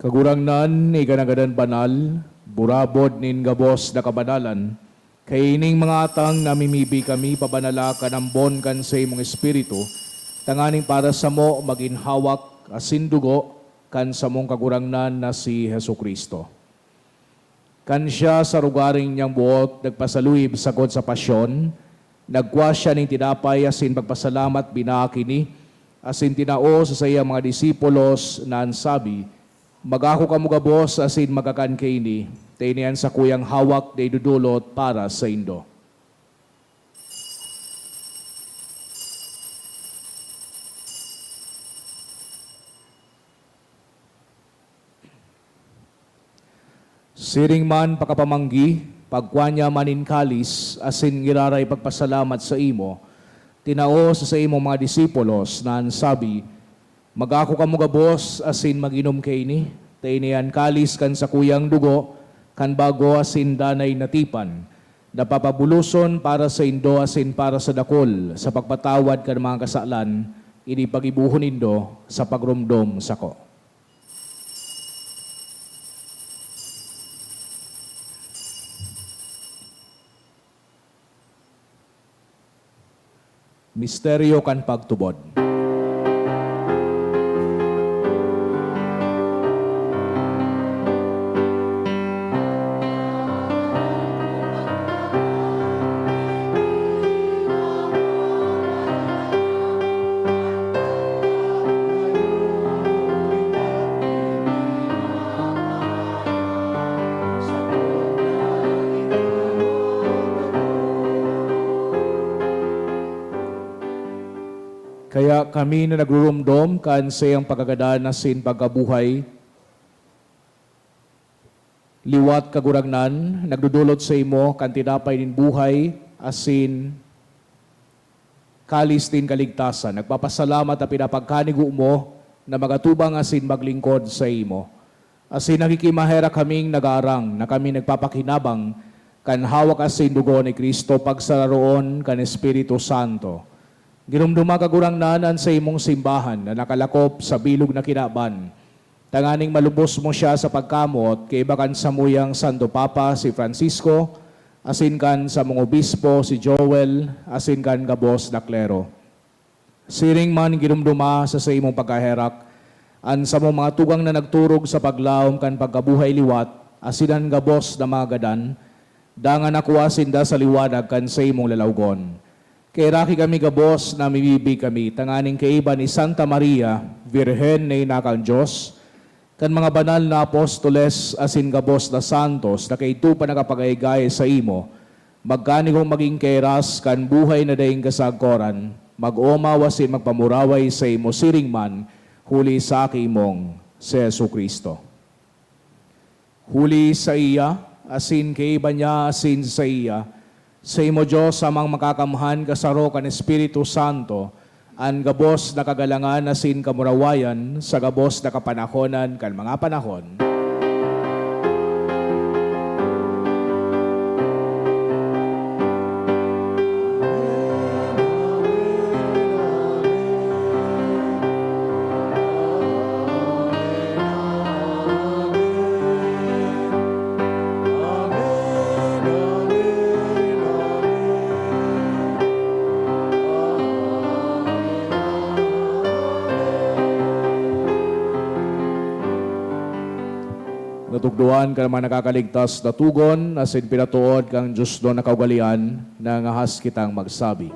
Kagurangnan, ikanagadan banal, burabod nin gabos na kabanalan, kay ining mga atang namimibi kami pabanala kanambon kan sa imong espiritu, tanganing para sa mo maginhawak asin dugo kan sa mong kagurangnan na si Jesucristo. Kan siya sa rugaring niyang buot, nagpasaluyib sagod sa pasyon, nagkwa siya ning tinapay asin pagpasalamat binakini, asin tinao sa sayang mga disipulos na ansabi, magako ka mga boss asin magakan kaini, tainian sa kuyang hawak na idudulot para sa indo. Siring man pakapamanggi, pagkwanya manin kalis, asin giraray pagpasalamat sa imo, tinao sa imong mga disipulos na ansabi, magako ka mga boss asin maginom kaini, tainian kalis kan sa kuyang dugo, kan bago asin danay natipan, napapabuluson para sa indo asin para sa dakol, sa pagpatawad kan mga kasalan, ini pagibuhon indo sa pagrumdom sa ko. Misteryo kan pagtubod. Kaya kami na nagrurumdom kan sayang pagkagada na sin pagkabuhay, liwat kagurangnan, nagdudulot sa imo kan tinapay din buhay, asin kalis din kaligtasan. Nagpapasalamat at pinapagkanigo mo na magatubang asin maglingkod sa imo. Asin nakikimahera kaming nag-aarang na kami nagpapakinabang kan hawak asin dugo ni Kristo pagsararoon kan Espiritu Santo. Ginumduma kagurang nanan sa imong simbahan na nakalakop sa bilog na kinaban. Tanganing malubos mo siya sa pagkamot kay ibakan sa muyang Santo Papa si Francisco, asin kan sa mga obispo si Joel, asin kan gabos na klero. Siring man ginumduma sa imong pagkaherak, an sa mga tugang na nagturog sa paglaom kan pagkabuhay liwat, asinan gabos na mga gadan, dangan nakuwasin da sa liwanag kan sa imong lalawgon. Kay raki kami gabos na mimibi kami, tanganing kaiba ni Santa Maria, Virhen na inakang Diyos, kan mga banal na apostoles asin gabos na santos na kay ito pa nakapagaygay sa imo, magkanigong maging keras kan buhay na daing kasagkoran, mag-omawasin magpamuraway sa imo siring man, huli sa akimong si Jesucristo. Huli sa iya, asin kay iba niya, asin sa iya, sa imo Diyos amang makakamhan kasaro kan Espiritu Santo, an gabos na kagalangan asin kamurawayan sa gabos na kapanahonan kan mga panahon. Natugduan ka naman nakakaligtas na tugon, asin pinatuod kang Diyos doon na kaugalian, na ngahas kitang magsabi.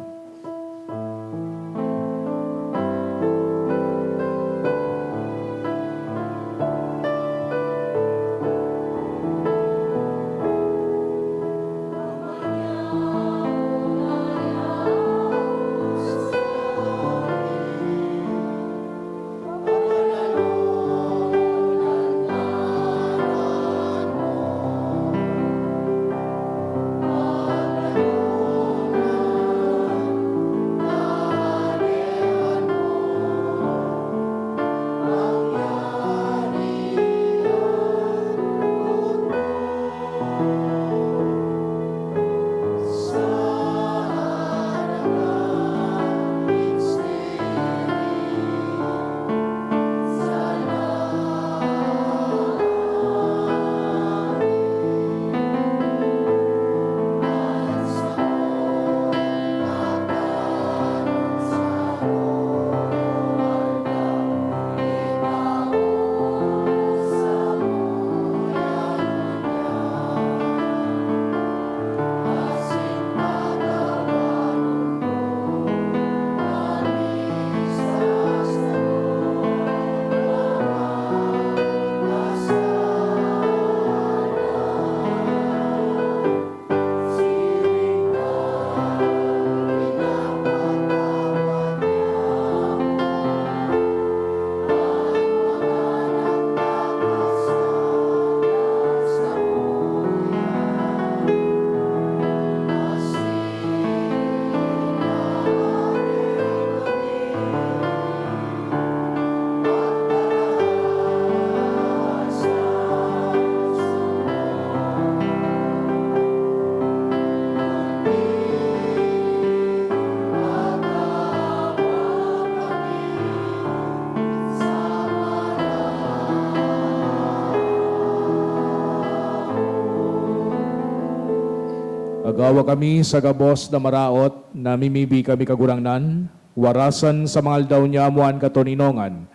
Agawa kami sa gabos na maraot, na mimibi kami kagurangnan, warasan sa mga aldaw niya amuan katoninongan,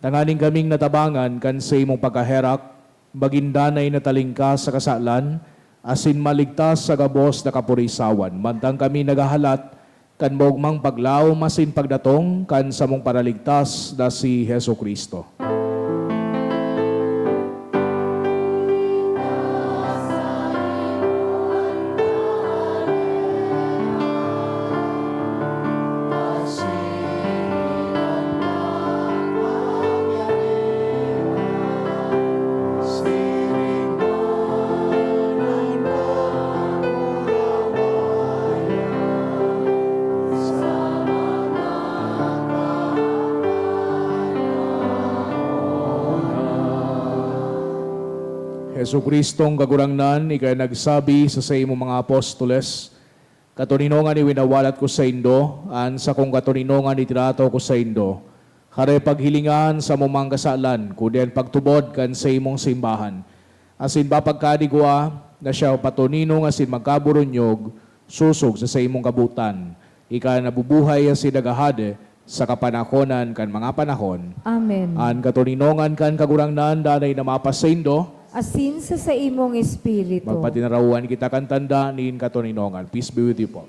tanganing kaming natabangan kan sa imong pagkaherak, magindanay na talingka sa kasalan, asin maligtas sa gabos na kapurisawan, mantang kami nagahalat, kan mogmang paglaom asin pagdatong, kan sa mong paraligtas na si Jesucristo. Heso Kristong kagurangnan, ikay nagsabi sa imo mga apostoles, katuninongan ni winawalat ko sa indo, an sa kong katuninongan itirato ko sa indo. Hare paghilingan sa mumang kasalan, kundi pagtubod kan sa imong simbahan. Asin ba pagkadigwa, na siya patuninong asin magkaburunyog, susog sa imong kabutan. Ika nabubuhay asin nagahade, sa kapanahonan kan mga panahon. Amen. An katuninongan kan kagurangnan, danay na mapasaindo, Asin sa imong espiritu. magpatinarawan kita kan tanda niin katuninongan. Peace be with you po.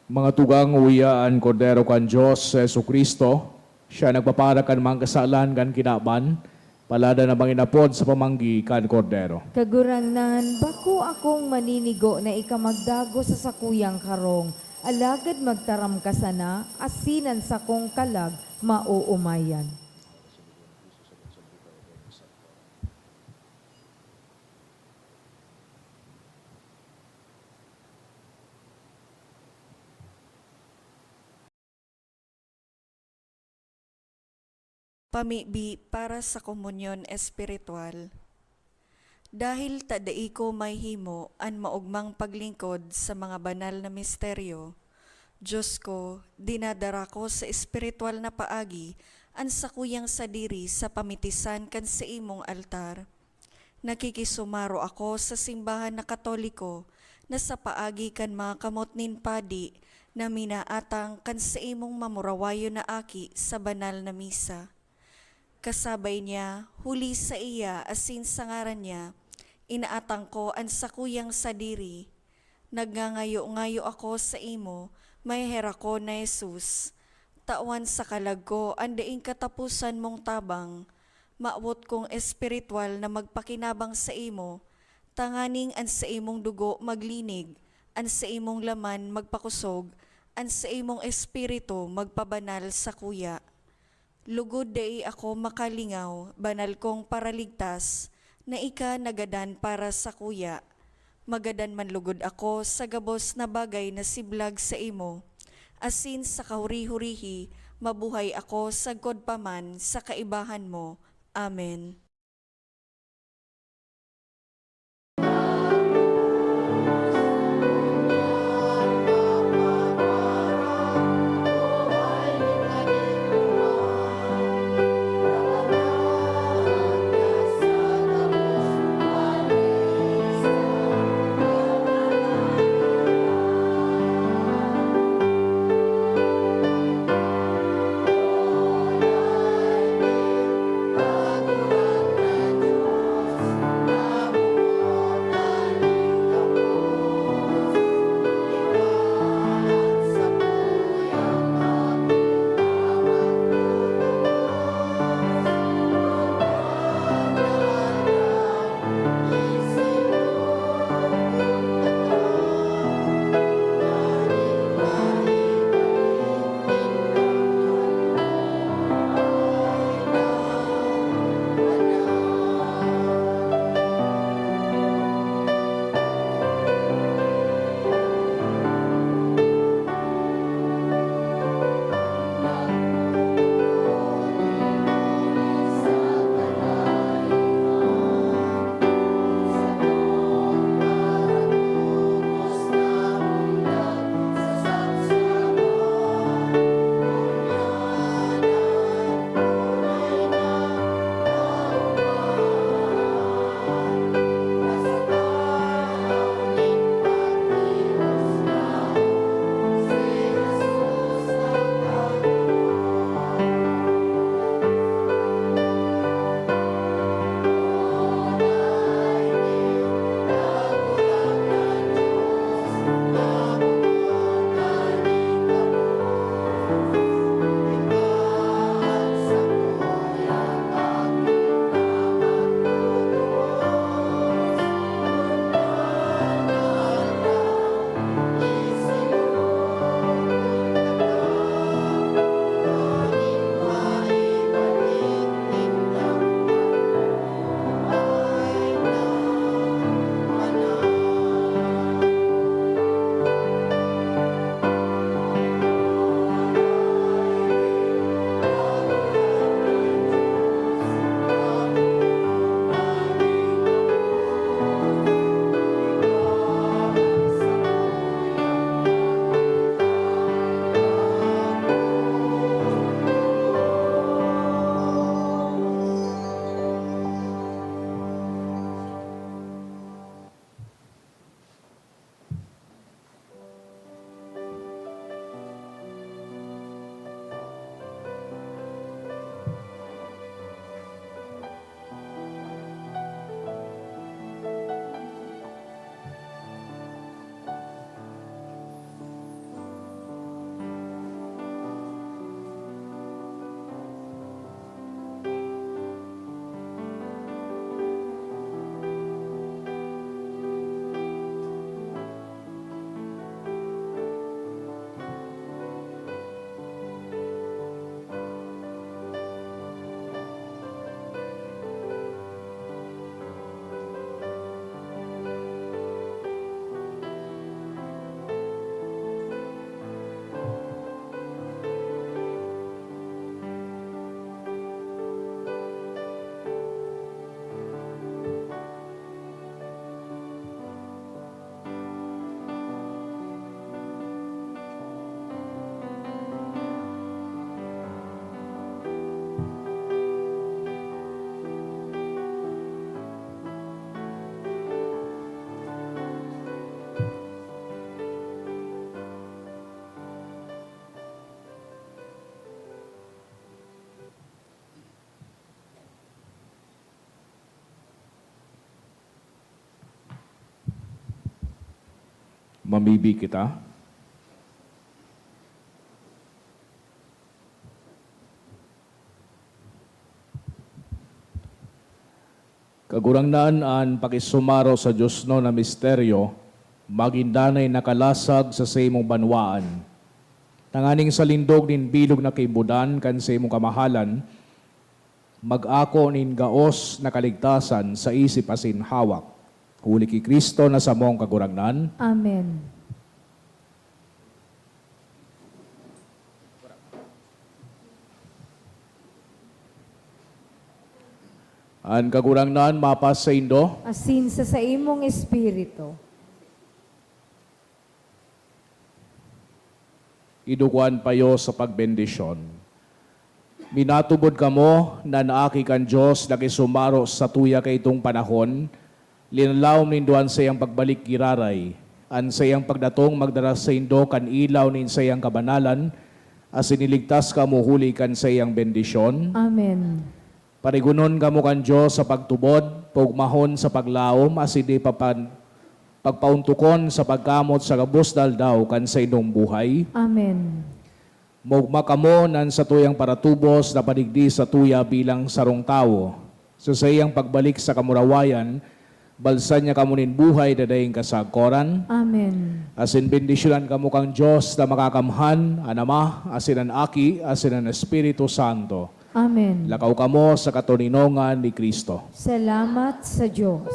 Mga tugang uyaan kordero kan Diyos sa Yesu Kristo, siya nagpapara kan mga kasalan kan kinaban, palada na manginapod sa pamanggi kan kordero. Kagurangnan, bako akong maninigo na ikamagdago sa sakuyang karong, alagad magtaram ka sana, asinan sa kong kalag, mauumayan. Pamibi para sa komunyon espiritual. Dahil tadai ko may himo an maugmang paglingkod sa mga banal na misteryo, Diyos ko, dinadara ko sa espiritual na paagi an sakuyang sadiri sa pamitisan kan sa imong altar. Nakikisumaro ako sa simbahan na Katoliko na sa paagi kan mga kamotnin padi na minaatang kan sa imong mamurawayo na aki sa banal na misa. Kasabay niya, huli sa iya asin sa ngaran niya, inaatang ko ang sakuyang sadiri. Nagngangayo-ngayo ako sa imo, may hera ko na Jesus. Tawan sa kalag ko, andaing katapusan mong tabang. Maawot kong espiritual na magpakinabang sa imo, tanganing an sa imong dugo maglinig, an sa imong laman magpakusog, an sa imong espiritu magpabanal sa kuya. Lugod dai ako makalingaw, banal kong paraligtas, na ika nagadan para sa kuya. Magadan man lugod ako sa gabos na bagay na siblag sa imo. Asin sa kahuri-hurihi, mabuhay ako sa godpaman sa kaibahan mo. Amen. Mamibi kita. Kagurangnan an pakisumaro sa Diyos no na misteryo, magindanay nakalasag sa imong banwaan. Tanganing sa lindog nin bilog na kibudan kan sa imong kamahalan, mag-ako nin gaos na kaligtasan sa isip asin hawak. Huli ki Kristo na sa mong kagurangnan. Amen. An kagurangnan mapas sa indo. Asin sa imong espiritu. Idukuan payo sa pagbendisyon. Minatubod kamo na naaki kan Diyos na kisumaro sa tuya kay itong panahon, linalaw ninduan sa iyang pagbalik giraray, an sa iyang pagdatong magdara sa indo kan ilaw nin sa iyang kabanalan, as iniligtas kamo huli kan sa iyang bendisyon. Amen. Parigunon kamo kan Diyos sa pagtubod, pugmahon sa paglaom, as hindi pagpauntukon sa pagkamot sa gabos daldaw kan sa inyong buhay. Amen. Mugma kamo nan sa tuyang paratubos na padigdi sa tuya bilang sarong tao. Sa sayang pagbalik sa kamurawayan, balsan niya kamo nin buhay dadaying kasagkoran. Amen. Asin bendisyonan kamo kang Diyos na makakamhan, an Ama, asin an Aki, asin an Espiritu Santo. Amen. Lakaw kamo sa katuninongan ni Kristo. Salamat sa Diyos.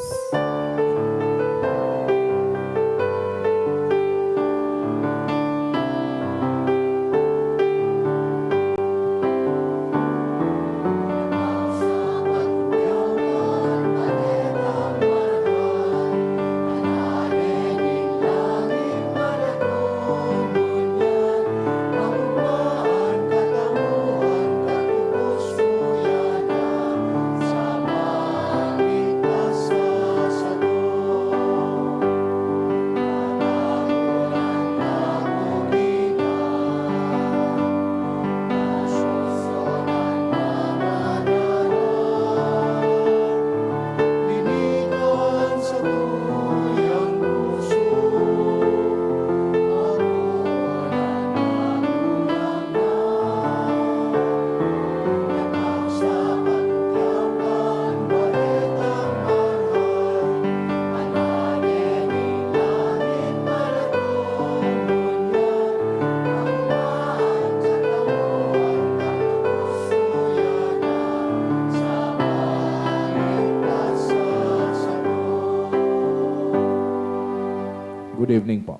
Good evening po.